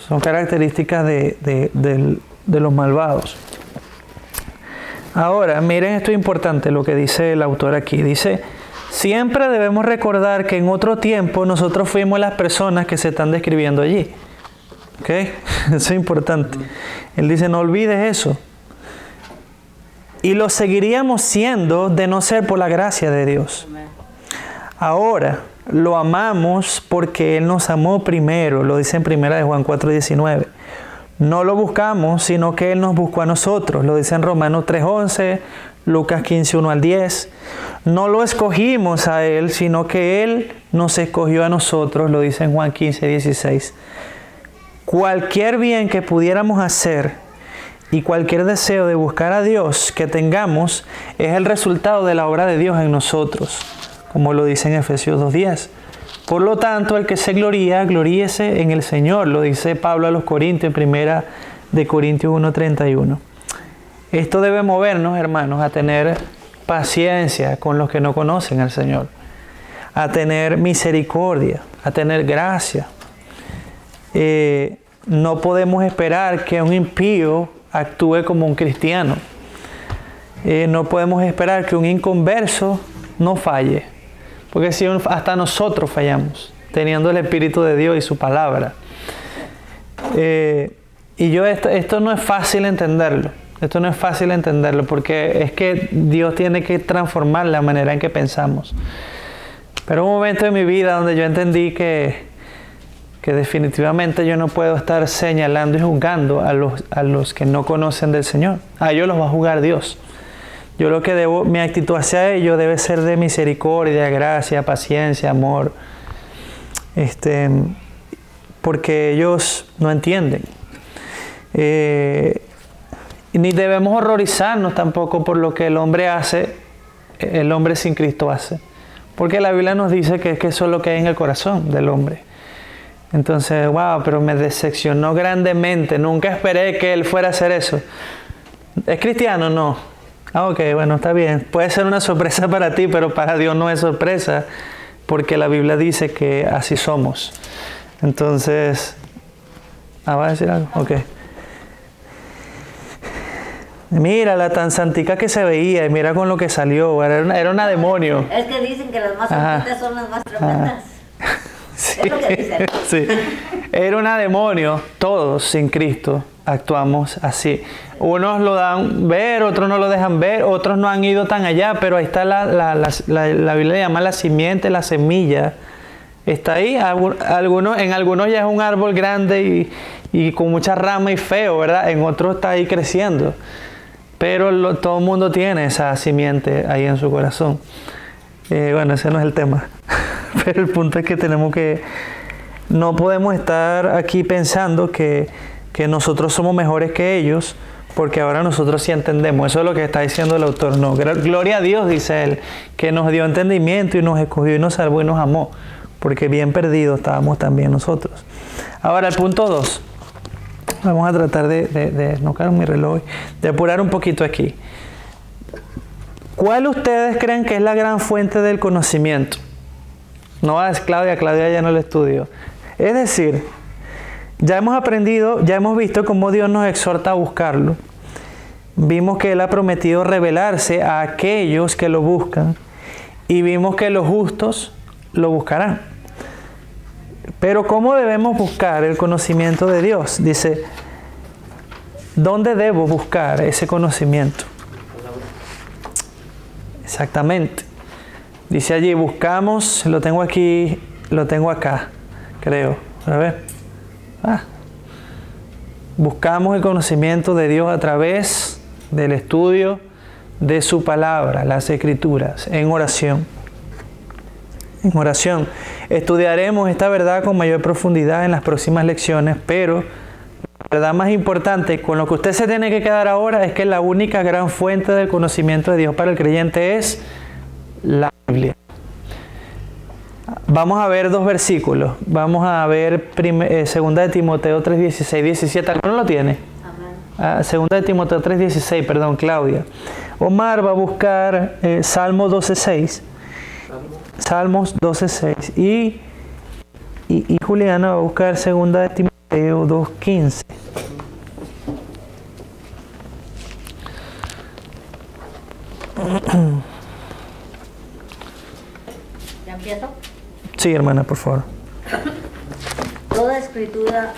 Son características de los malvados. Ahora, miren esto importante, lo que dice el autor aquí. Dice, siempre debemos recordar que en otro tiempo nosotros fuimos las personas que se están describiendo allí. ¿Ok? Eso es importante. Él dice, no olvides eso. Y lo seguiríamos siendo de no ser por la gracia de Dios. Ahora, lo amamos porque Él nos amó primero. Lo dice en 1 Juan 4:19. No lo buscamos, sino que Él nos buscó a nosotros. Lo dice en Romanos 3:11, Lucas 15:1-10. No lo escogimos a Él, sino que Él nos escogió a nosotros. Lo dice en Juan 15:16. Cualquier bien que pudiéramos hacer y cualquier deseo de buscar a Dios que tengamos es el resultado de la obra de Dios en nosotros, como lo dice en Efesios 2:10. Por lo tanto, el que se gloría, gloríese en el Señor, lo dice Pablo a los Corintios, en 1 Corintios 1:31. Esto debe movernos, hermanos, a tener paciencia con los que no conocen al Señor, a tener misericordia, a tener gracia. No podemos esperar que un impío actúe como un cristiano. No podemos esperar que un inconverso no falle, porque si hasta nosotros fallamos, teniendo el Espíritu de Dios y su palabra. Y esto no es fácil entenderlo. Esto no es fácil entenderlo, porque es que Dios tiene que transformar la manera en que pensamos. Pero un momento de mi vida donde yo entendí que definitivamente yo no puedo estar señalando y juzgando a los que no conocen del Señor. A ellos los va a juzgar Dios. Yo lo que debo, mi actitud hacia ellos debe ser de misericordia, gracia, paciencia, amor. Porque ellos no entienden. Ni debemos horrorizarnos tampoco por lo que el hombre hace, el hombre sin Cristo hace. Porque la Biblia nos dice que eso es lo que hay en el corazón del hombre. Entonces, wow, pero me decepcionó grandemente. Nunca esperé que él fuera a hacer eso. ¿Es cristiano? No. Ok, bueno, está bien. Puede ser una sorpresa para ti, pero para Dios no es sorpresa, porque la Biblia dice que así somos. Entonces, ¿va a decir algo? Ok. Mira la tan santica que se veía y mira con lo que salió. Era una demonio. Es que dicen que las más santitas son las más tremendas. Sí, es lo que dicen. sí. Era una demonio. Todos sin Cristo actuamos así. Unos lo dan ver, otros no lo dejan ver, otros no han ido tan allá, pero ahí está la Biblia llama la simiente, la semilla. Está ahí. En algunos ya es un árbol grande y con mucha rama y feo, ¿verdad? En otros está ahí creciendo. Pero todo el mundo tiene esa simiente ahí en su corazón. Bueno, ese no es el tema. Pero el punto es que no podemos estar aquí pensando que nosotros somos mejores que ellos, porque ahora nosotros sí entendemos. Eso es lo que está diciendo el autor. No, gloria a Dios, dice él, que nos dio entendimiento y nos escogió y nos salvó y nos amó, porque bien perdidos estábamos también nosotros. Ahora, el punto 2. Vamos a tratar de no caer mi reloj, de apurar un poquito aquí. ¿Cuál ustedes creen que es la gran fuente del conocimiento? No es Claudia ya no lo estudió. Es decir, ya hemos aprendido, ya hemos visto cómo Dios nos exhorta a buscarlo. Vimos que Él ha prometido revelarse a aquellos que lo buscan y vimos que los justos lo buscarán. Pero ¿cómo debemos buscar el conocimiento de Dios? Dice, ¿dónde debo buscar ese conocimiento? Exactamente. Dice allí, buscamos, lo tengo aquí, lo tengo acá, creo. A ver. Buscamos el conocimiento de Dios a través del estudio de su palabra, las Escrituras, en oración. En oración. Estudiaremos esta verdad con mayor profundidad en las próximas lecciones, pero la verdad más importante, con lo que usted se tiene que quedar ahora, es que la única gran fuente del conocimiento de Dios para el creyente es la Biblia. Vamos a ver 2 versículos. Vamos a ver 2 de Timoteo 3, 16, 17. ¿Alguno lo tiene? Amén. 2 de Timoteo 3, 16, perdón, Claudia. Omar va a buscar Salmo 12, 6. Salmos 12:6. Y Juliana va a buscar 2 de Timoteo 2:15. ¿Ya empiezo? Sí, hermana, por favor. Toda escritura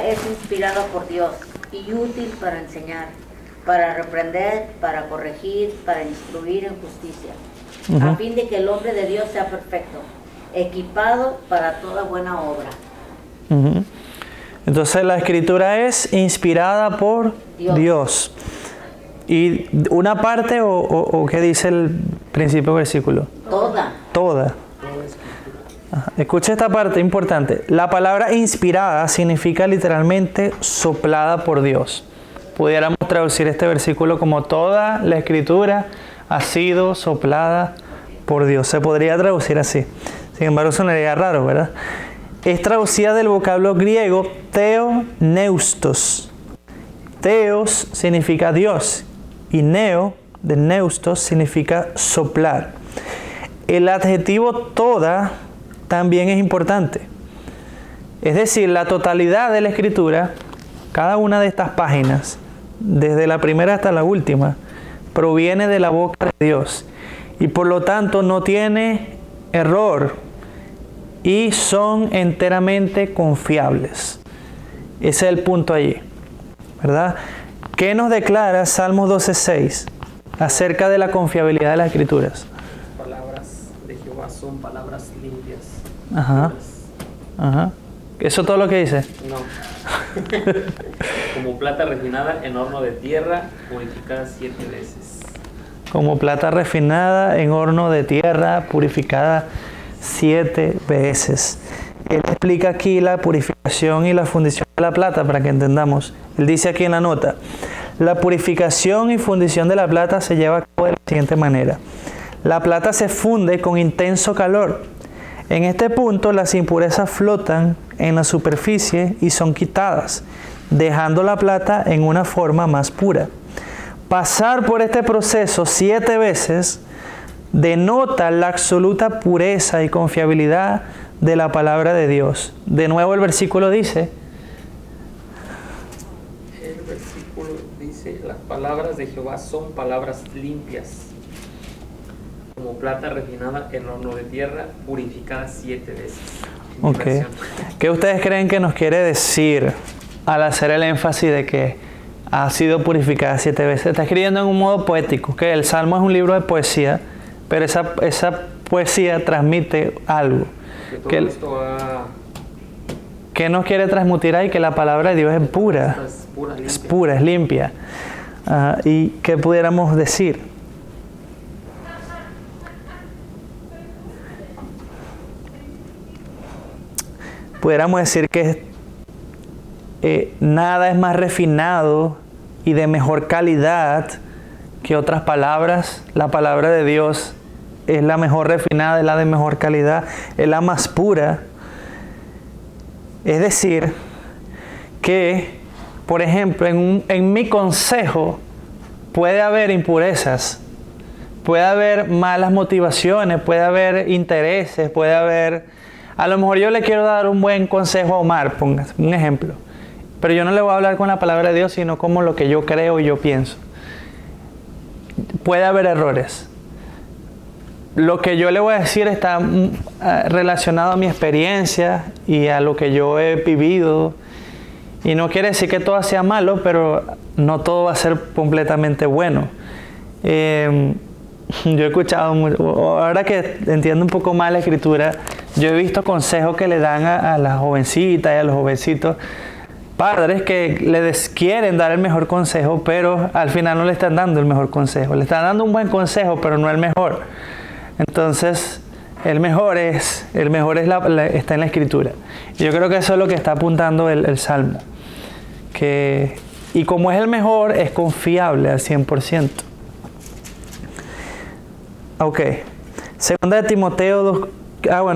es inspirada por Dios y útil para enseñar, para reprender, para corregir, para instruir en justicia, a fin de que el hombre de Dios sea perfecto, equipado para toda buena obra. Entonces la escritura es inspirada por Dios. ¿Y una parte o qué dice el principio del versículo? Toda. Ajá. Escucha esta parte importante. La palabra inspirada significa literalmente soplada por Dios. Pudiéramos traducir este versículo como toda la escritura ha sido soplada por Dios. Se podría traducir así. Sin embargo, sonaría raro, ¿verdad? Es traducida del vocablo griego theoneustos. Theos significa Dios y neo, de neustos, significa soplar. El adjetivo toda también es importante. Es decir, la totalidad de la escritura, cada una de estas páginas, desde la primera hasta la última, proviene de la boca de Dios y por lo tanto no tiene error y son enteramente confiables. Ese es el punto allí, ¿verdad? ¿Qué nos declara Salmos 12:6 acerca de la confiabilidad de las escrituras? Palabras de Jehová son palabras limpias. Ajá. Ajá. ¿Eso es todo lo que dice? No. Como plata refinada en horno de tierra, purificada 7 veces. Como plata refinada en horno de tierra, purificada 7 veces. Él explica aquí la purificación y la fundición de la plata para que entendamos. Él dice aquí en la nota, la purificación y fundición de la plata se lleva a cabo de la siguiente manera. La plata se funde con intenso calor. En este punto las impurezas flotan en la superficie y son quitadas, dejando la plata en una forma más pura. Pasar por este proceso 7 veces denota la absoluta pureza y confiabilidad de la palabra de Dios. De nuevo el versículo dice, las palabras de Jehová son palabras limpias, como plata refinada en horno de tierra, purificada 7 veces. Ok. ¿Qué ustedes creen que nos quiere decir al hacer el énfasis de que ha sido purificada 7 veces? Está escribiendo en un modo poético, que el Salmo es un libro de poesía, pero esa poesía transmite algo. ¿Qué nos quiere transmitir ahí? Que la palabra de Dios es pura. Es pura, es limpia. ¿Y qué pudiéramos decir? Pudiéramos decir que nada es más refinado y de mejor calidad que otras palabras. La palabra de Dios es la mejor refinada, es la de mejor calidad, es la más pura. Es decir, que, por ejemplo, en mi consejo puede haber impurezas, puede haber malas motivaciones, puede haber intereses, puede haber... A lo mejor yo le quiero dar un buen consejo a Omar, ponga un ejemplo, pero yo no le voy a hablar con la palabra de Dios, sino como lo que yo creo y yo pienso. Puede haber errores. Lo que yo le voy a decir está relacionado a mi experiencia y a lo que yo he vivido. Y no quiere decir que todo sea malo, pero no todo va a ser completamente bueno. Yo he escuchado mucho, ahora que entiendo un poco más la escritura, yo he visto consejos que le dan a las jovencitas y a los jovencitos, padres que les quieren dar el mejor consejo, pero al final no le están dando el mejor consejo. Le están dando un buen consejo, pero no el mejor. Entonces, el mejor está en la escritura. Y yo creo que eso es lo que está apuntando el Salmo. Y como es el mejor, es confiable al 100%. Ok. Segunda de Timoteo 2.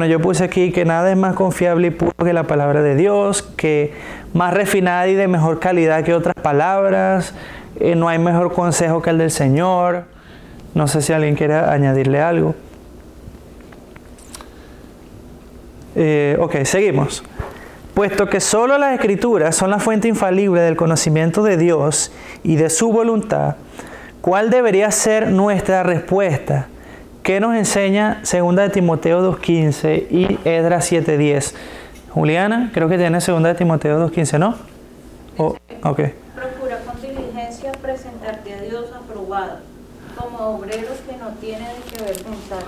Yo puse aquí que nada es más confiable y puro que la palabra de Dios, que más refinada y de mejor calidad que otras palabras, no hay mejor consejo que el del Señor, No sé si alguien quiere añadirle algo. Ok, seguimos. Puesto que solo las Escrituras son la fuente infalible del conocimiento de Dios y de su voluntad, ¿cuál debería ser nuestra respuesta? ¿Qué nos enseña 2 de Timoteo 2.15 y Esdras 7.10? Juliana, creo que tiene 2 de Timoteo 2.15, ¿no? Oh, ok. Procura con diligencia presentarte a Dios aprobado, como obreros que no tienen de qué avergonzarse,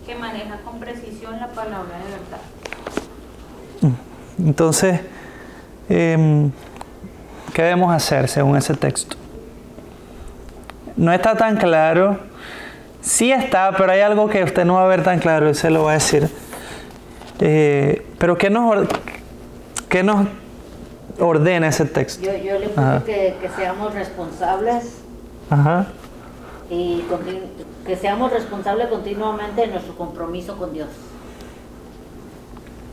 que maneja con precisión la palabra de verdad. Entonces, ¿qué debemos hacer según ese texto? No está tan claro. Sí está, pero hay algo que usted no va a ver tan claro y se lo va a decir. Pero ¿qué nos ordena ese texto? Yo le puse que seamos responsables. Ajá. Y que seamos responsables continuamente en nuestro compromiso con Dios.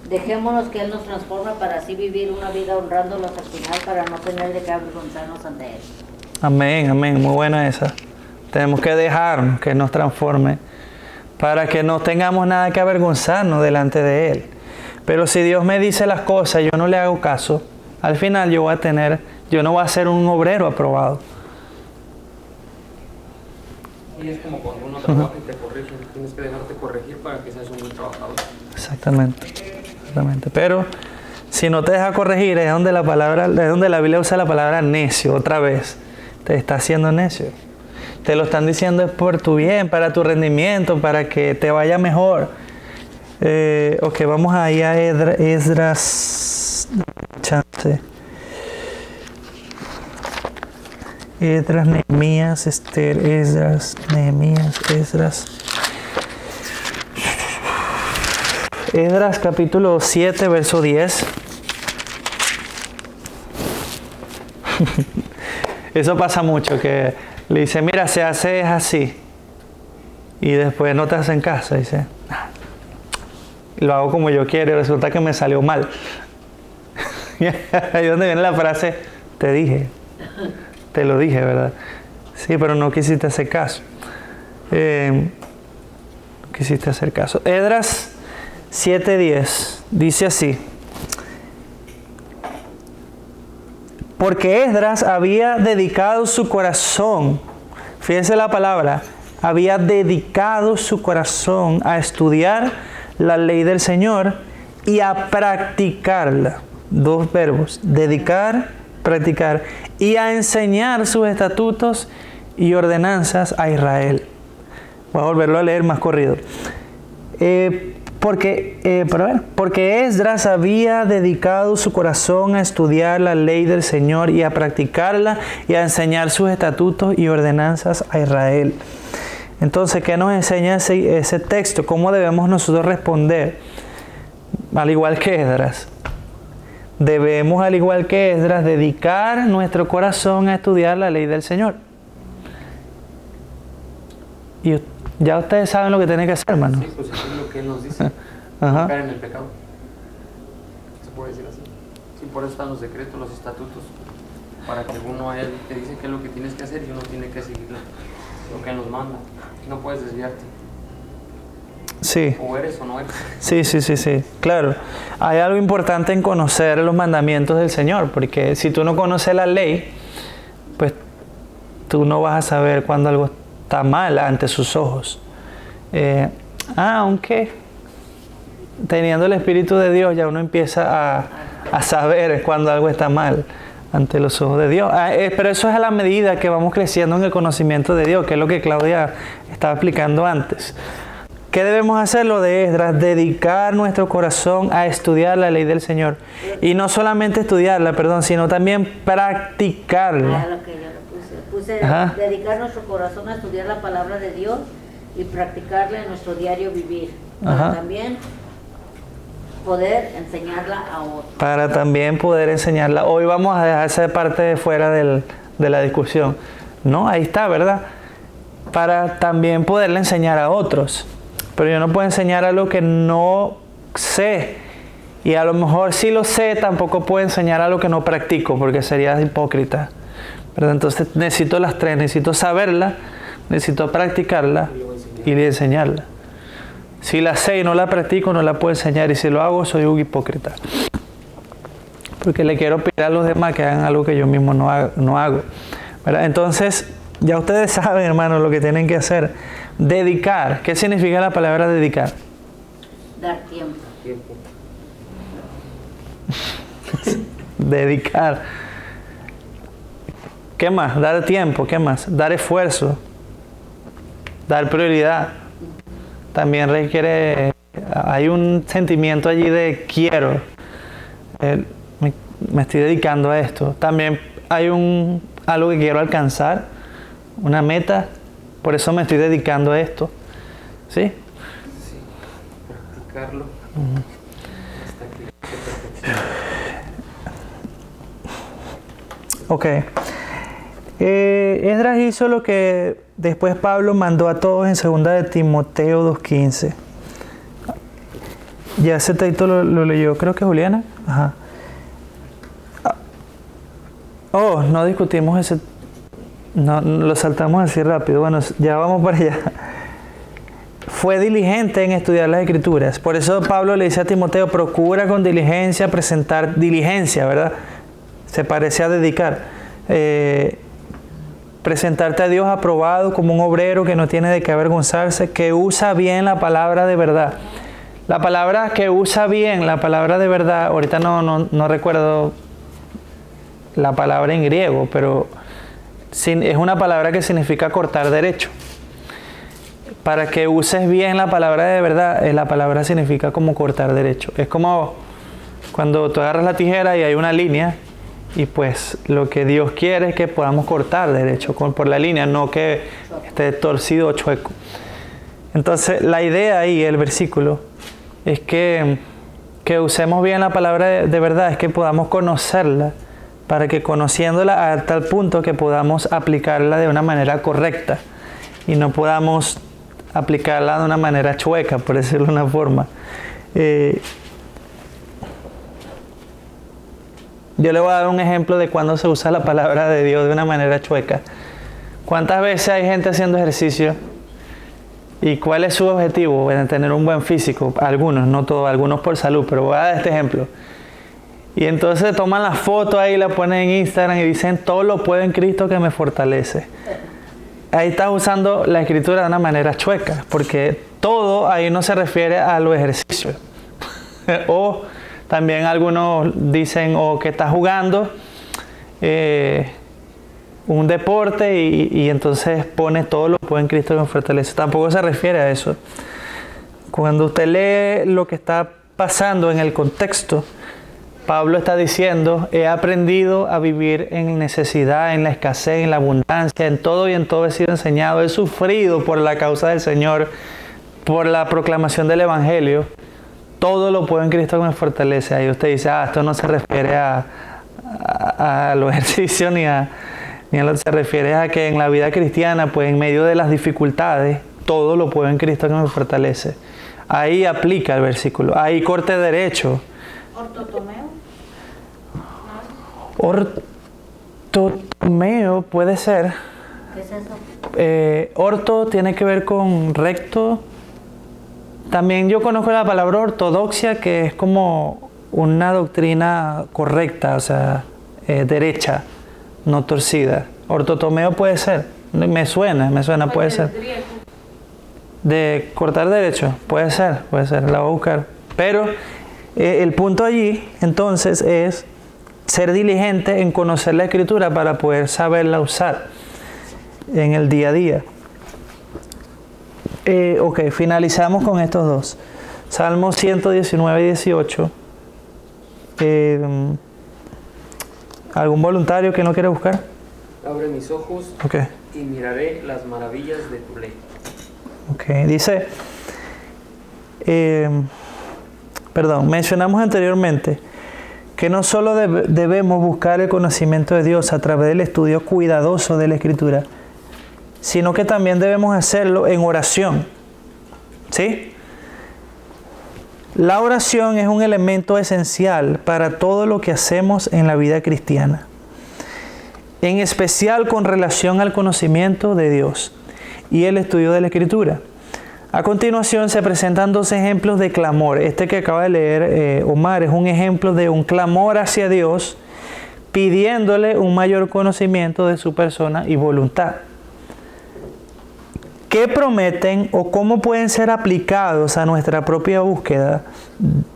Dejémonos que Él nos transforme para así vivir una vida honrándolos al final, para no tener de qué avergonzarnos ante Él. Amén, amén, muy buena esa. Tenemos que dejarnos que nos transforme para que no tengamos nada que avergonzarnos delante de Él. Pero si Dios me dice las cosas y yo no le hago caso, al final yo no voy a ser un obrero aprobado. Y es como cuando uno trabaja y te corrige, tienes que dejarte corregir para que seas un buen trabajador. Exactamente. Pero si no te deja corregir, es donde la Biblia usa la palabra necio otra vez. Te está haciendo necio. Te lo están diciendo es por tu bien, para tu rendimiento, para que te vaya mejor. Ok, vamos ahí a Esdras. Chance. Esdras, Nehemías, Esther, Esdras, Nehemías, Esdras. Esdras capítulo 7, verso 10. Eso pasa mucho, que le dice, mira, se hace así. Y después no te hacen caso. Dice, lo hago como yo quiero y resulta que me salió mal. Ahí donde viene la frase, te dije. Te lo dije, ¿verdad? Sí, pero no quisiste hacer caso. No quisiste hacer caso. Esdras 7:10 dice así: porque Esdras había dedicado su corazón, fíjense la palabra, había dedicado su corazón a estudiar la ley del Señor y a practicarla. Dos verbos: dedicar, practicar, y a enseñar sus estatutos y ordenanzas a Israel. Voy a volverlo a leer más corrido. Porque Esdras había dedicado su corazón a estudiar la ley del Señor y a practicarla y a enseñar sus estatutos y ordenanzas a Israel. Entonces, ¿qué nos enseña ese texto? ¿Cómo debemos nosotros responder? Al igual que Esdras. Debemos, al igual que Esdras, dedicar nuestro corazón a estudiar la ley del Señor. Y ya ustedes saben lo que tienen que hacer, hermano. Sí, pues eso es lo que Él nos dice. Ajá. No caer en el pecado. Se puede decir así. Sí, por eso están los decretos, los estatutos. Para que uno a Él te dice qué es lo que tienes que hacer y uno tiene que seguir lo que Él nos manda. No puedes desviarte. Sí. O eres o no eres. Sí. Claro. Hay algo importante en conocer los mandamientos del Señor, porque si tú no conoces la ley, pues tú no vas a saber cuando algo está mal ante sus ojos. Aunque teniendo el Espíritu de Dios ya uno empieza a saber cuando algo está mal ante los ojos de Dios. Pero eso es a la medida que vamos creciendo en el conocimiento de Dios, que es lo que Claudia estaba explicando antes. ¿Qué debemos hacer? Lo de Esdras, dedicar nuestro corazón a estudiar la ley del Señor. Y no solamente estudiarla, sino también practicarla. Lo que yo le puse dedicar nuestro corazón a estudiar la palabra de Dios y practicarla en nuestro diario vivir. Para también poder enseñarla a otros. Hoy vamos a dejar esa parte fuera de la discusión. No, ahí está, ¿verdad? Para también poderle enseñar a otros. Pero yo no puedo enseñar algo que no sé. Y a lo mejor sí lo sé, tampoco puedo enseñar algo que no practico, porque sería hipócrita, ¿verdad? Entonces necesito las tres, necesito saberla, necesito practicarla Y luego enseñar. y enseñarla. Si la sé y no la practico, no la puedo enseñar. Y si lo hago, soy un hipócrita. Porque le quiero pedir a los demás que hagan algo que yo mismo no hago. ¿Verdad? Entonces, ya ustedes saben, hermanos, lo que tienen que hacer. Dedicar. ¿Qué significa la palabra dedicar? Dar tiempo. Tiempo. Dedicar. ¿Qué más? Dar tiempo. ¿Qué más? Dar esfuerzo. Dar prioridad. También requiere, hay un sentimiento allí de quiero. Me estoy dedicando a esto. También hay algo que quiero alcanzar, una meta. Por eso me estoy dedicando a esto. ¿Sí? Sí. Practicarlo. Hasta que se perfeccione. Ok. Esdras hizo lo que después Pablo mandó a todos en 2 de Timoteo 2:15. Ya ese texto lo leyó, creo que Juliana. Ajá. Oh, no discutimos ese. No, lo saltamos así rápido. Bueno, ya vamos para allá. Fue diligente en estudiar las Escrituras. Por eso Pablo le dice a Timoteo, procura con diligencia presentar diligencia, ¿verdad? Se parece a dedicar. Presentarte a Dios aprobado como un obrero que no tiene de qué avergonzarse, que usa bien la palabra de verdad. La palabra que usa bien, la palabra de verdad, ahorita no recuerdo la palabra en griego, pero es una palabra que significa cortar derecho. Para que uses bien la palabra de verdad, la palabra significa como cortar derecho. Es como cuando tú agarras la tijera y hay una línea, y pues lo que Dios quiere es que podamos cortar derecho por la línea, no que esté torcido o chueco. Entonces la idea ahí, el versículo, es que usemos bien la palabra de verdad, es que podamos conocerla, para que conociéndola a tal punto que podamos aplicarla de una manera correcta y no podamos aplicarla de una manera chueca, por decirlo de una forma. Yo le voy a dar un ejemplo de cuando se usa la palabra de Dios de una manera chueca. ¿Cuántas veces hay gente haciendo ejercicio? ¿Y cuál es su objetivo? Bueno, tener un buen físico. Algunos, no todos, algunos por salud, pero voy a dar este ejemplo. Y entonces toman la foto ahí, la ponen en Instagram y dicen, todo lo puedo en Cristo que me fortalece. Ahí estás usando la Escritura de una manera chueca, porque todo ahí no se refiere a los ejercicios. O también algunos dicen que estás jugando un deporte y entonces pone todo lo que puede en Cristo que me fortalece. Tampoco se refiere a eso. Cuando usted lee lo que está pasando en el contexto, Pablo está diciendo, he aprendido a vivir en necesidad, en la escasez, en la abundancia, en todo y en todo he sido enseñado, he sufrido por la causa del Señor, por la proclamación del Evangelio. Todo lo puedo en Cristo que me fortalece. Ahí usted dice, esto no se refiere a los ejercicios ni a lo que se refiere a que en la vida cristiana, pues en medio de las dificultades, todo lo puedo en Cristo que me fortalece. Ahí aplica el versículo. Ahí corte derecho. ¿Ortotomeo? Ortotomeo puede ser. ¿Qué es eso? Orto tiene que ver con recto. También yo conozco la palabra ortodoxia, que es como una doctrina correcta, o sea, derecha, no torcida. Ortotomeo puede ser. Me suena, puede ser. De cortar derecho, puede ser, la voy a buscar. Pero el punto allí, entonces, es ser diligente en conocer la Escritura para poder saberla usar en el día a día. Ok, finalizamos con estos dos. Salmos 119 y 18. ¿Algún voluntario que no quiere buscar? Abre mis ojos Okay. y miraré las maravillas de tu ley. Ok, dice, mencionamos anteriormente que no solo debemos buscar el conocimiento de Dios a través del estudio cuidadoso de la Escritura, sino que también debemos hacerlo en oración. ¿Sí? La oración es un elemento esencial para todo lo que hacemos en la vida cristiana, en especial con relación al conocimiento de Dios. y el estudio de la Escritura. A continuación se presentan dos ejemplos de clamor. Este que acaba de leer Omar es un ejemplo de un clamor hacia Dios, pidiéndole un mayor conocimiento de su persona y voluntad. ¿Qué prometen o cómo pueden ser aplicados a nuestra propia búsqueda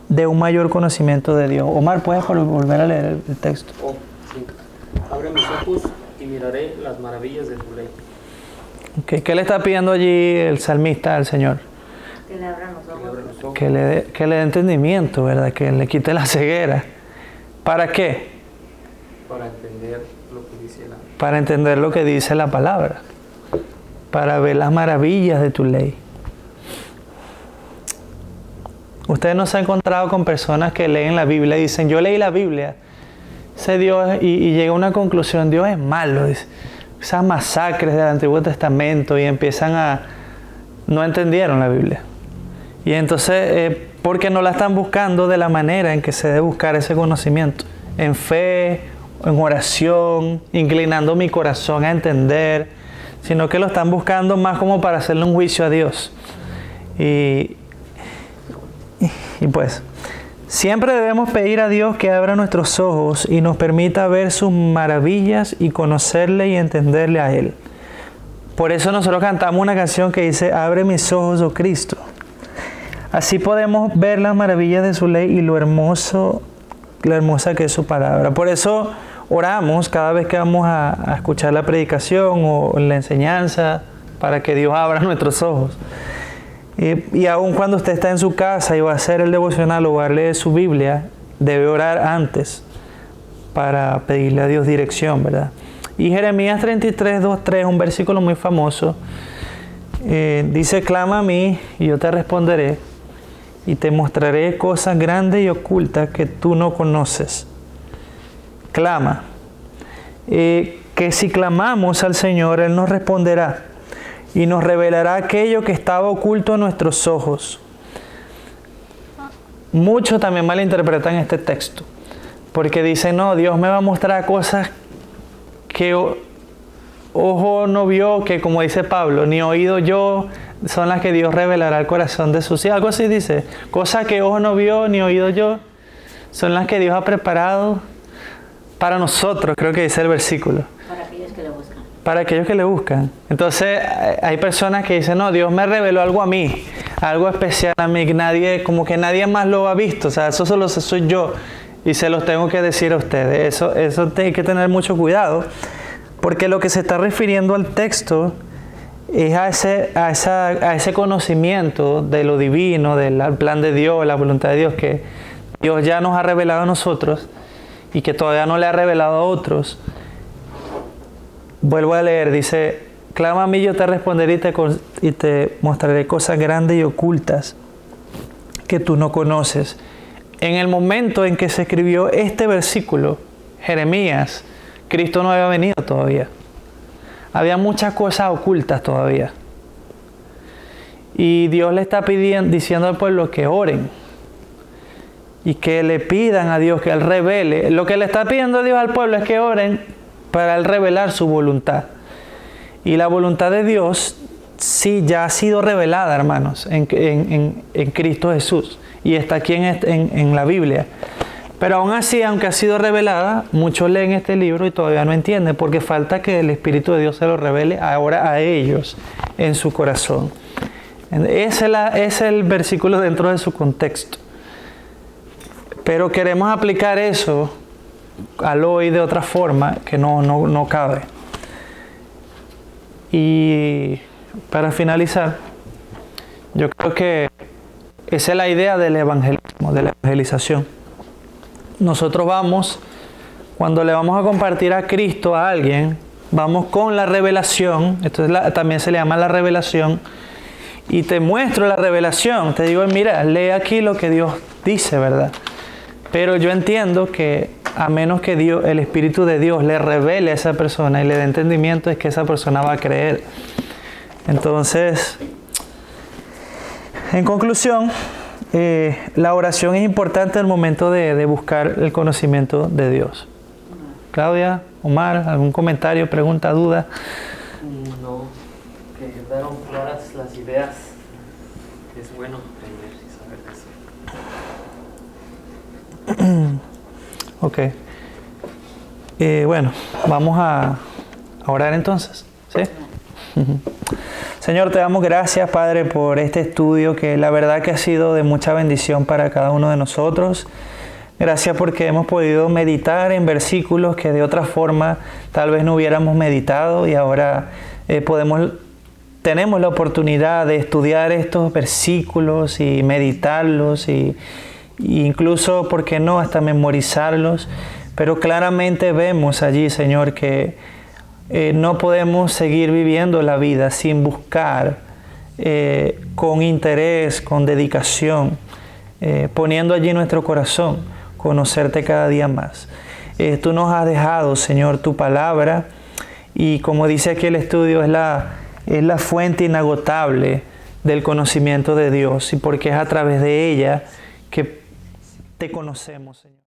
de un mayor conocimiento de Dios? Omar, ¿puedes volver a leer el texto? Oh, sí. Abre mis ojos y miraré las maravillas de tu ley. Okay. ¿Qué le está pidiendo allí el salmista al Señor? Que le abran los ojos. Que le dé entendimiento, ¿verdad? Que le quite la ceguera. ¿Para qué? Para entender lo que dice la... Para entender lo que dice la palabra. Para ver las maravillas de tu ley. Ustedes no se han encontrado con personas que leen la Biblia y dicen, yo leí la Biblia, ese Dios, y llega a una conclusión, Dios es malo. Dice, esas masacres del Antiguo Testamento y empiezan a... no entendieron la Biblia. Y entonces, porque no la están buscando de la manera en que se debe buscar ese conocimiento. En fe, en oración, inclinando mi corazón a entender, sino que lo están buscando más como para hacerle un juicio a Dios. Y pues, siempre debemos pedir a Dios que abra nuestros ojos y nos permita ver sus maravillas y conocerle y entenderle a Él. Por eso nosotros cantamos una canción que dice, abre mis ojos, oh Cristo. Así podemos ver las maravillas de su ley y lo hermosa que es su palabra. Por eso oramos cada vez que vamos a escuchar la predicación o la enseñanza, para que Dios abra nuestros ojos. Y aun cuando usted está en su casa y va a hacer el devocional o va a leer su Biblia, debe orar antes para pedirle a Dios dirección, ¿verdad? Y Jeremías 33, 2, 3, un versículo muy famoso, dice, clama a mí y yo te responderé y te mostraré cosas grandes y ocultas que tú no conoces. Clama. Que si clamamos al Señor, Él nos responderá y nos revelará aquello que estaba oculto a nuestros ojos. Muchos también malinterpretan este texto, porque dicen, no, Dios me va a mostrar cosas que ojo no vio, que como dice Pablo, ni oído yo, son las que Dios revelará al corazón de sus hijos. Algo así dice, cosas que ojo no vio, ni oído yo, son las que Dios ha preparado para nosotros, creo que dice el versículo. Para aquellos que le buscan. Para aquellos que le buscan. Entonces, hay personas que dicen, no, Dios me reveló algo a mí, algo especial a mí, como que nadie más lo ha visto, o sea, eso solo soy yo, y se los tengo que decir a ustedes. Eso hay que tener mucho cuidado, porque lo que se está refiriendo al texto es a ese conocimiento de lo divino, del plan de Dios, la voluntad de Dios, que Dios ya nos ha revelado a nosotros, y que todavía no le ha revelado a otros. Vuelvo a leer, dice, clama a mí, yo te responderé y te mostraré cosas grandes y ocultas que tú no conoces. En el momento en que se escribió este versículo, Jeremías, Cristo no había venido todavía. Había muchas cosas ocultas todavía. Y Dios le está diciendo al pueblo que oren. Y que le pidan a Dios que Él revele. Lo que le está pidiendo a Dios al pueblo es que oren para Él revelar su voluntad. Y la voluntad de Dios sí ya ha sido revelada, hermanos, en Cristo Jesús. Y está aquí en la Biblia. Pero aún así, aunque ha sido revelada, muchos leen este libro y todavía no entienden, porque falta que el Espíritu de Dios se lo revele ahora a ellos en su corazón. Ese es el versículo dentro de su contexto. Pero queremos aplicar eso al hoy de otra forma que no cabe. Y para finalizar, yo creo que esa es la idea del evangelismo, de la evangelización. Nosotros cuando le vamos a compartir a Cristo a alguien, vamos con la revelación, esto también se le llama la revelación, y te muestro la revelación, te digo, mira, lee aquí lo que Dios dice, ¿verdad? Pero yo entiendo que a menos que el Espíritu de Dios le revele a esa persona y le dé entendimiento, es que esa persona va a creer. Entonces, en conclusión, la oración es importante en el momento de buscar el conocimiento de Dios. Claudia, Omar, ¿algún comentario, pregunta, duda? No, quedaron claras las ideas. Es bueno aprender y saber de eso. Ok. Bueno, vamos a orar entonces. ¿Sí? Señor, te damos gracias, Padre, por este estudio que la verdad que ha sido de mucha bendición para cada uno de nosotros. Gracias porque hemos podido meditar en versículos que de otra forma tal vez no hubiéramos meditado y ahora tenemos la oportunidad de estudiar estos versículos y meditarlos y incluso, ¿por qué no?, hasta memorizarlos. Pero claramente vemos allí, Señor, que no podemos seguir viviendo la vida sin buscar con interés, con dedicación, poniendo allí nuestro corazón, conocerte cada día más. Tú nos has dejado, Señor, tu palabra y como dice aquí el estudio, es la fuente inagotable del conocimiento de Dios y porque es a través de ella que te conocemos, Señor.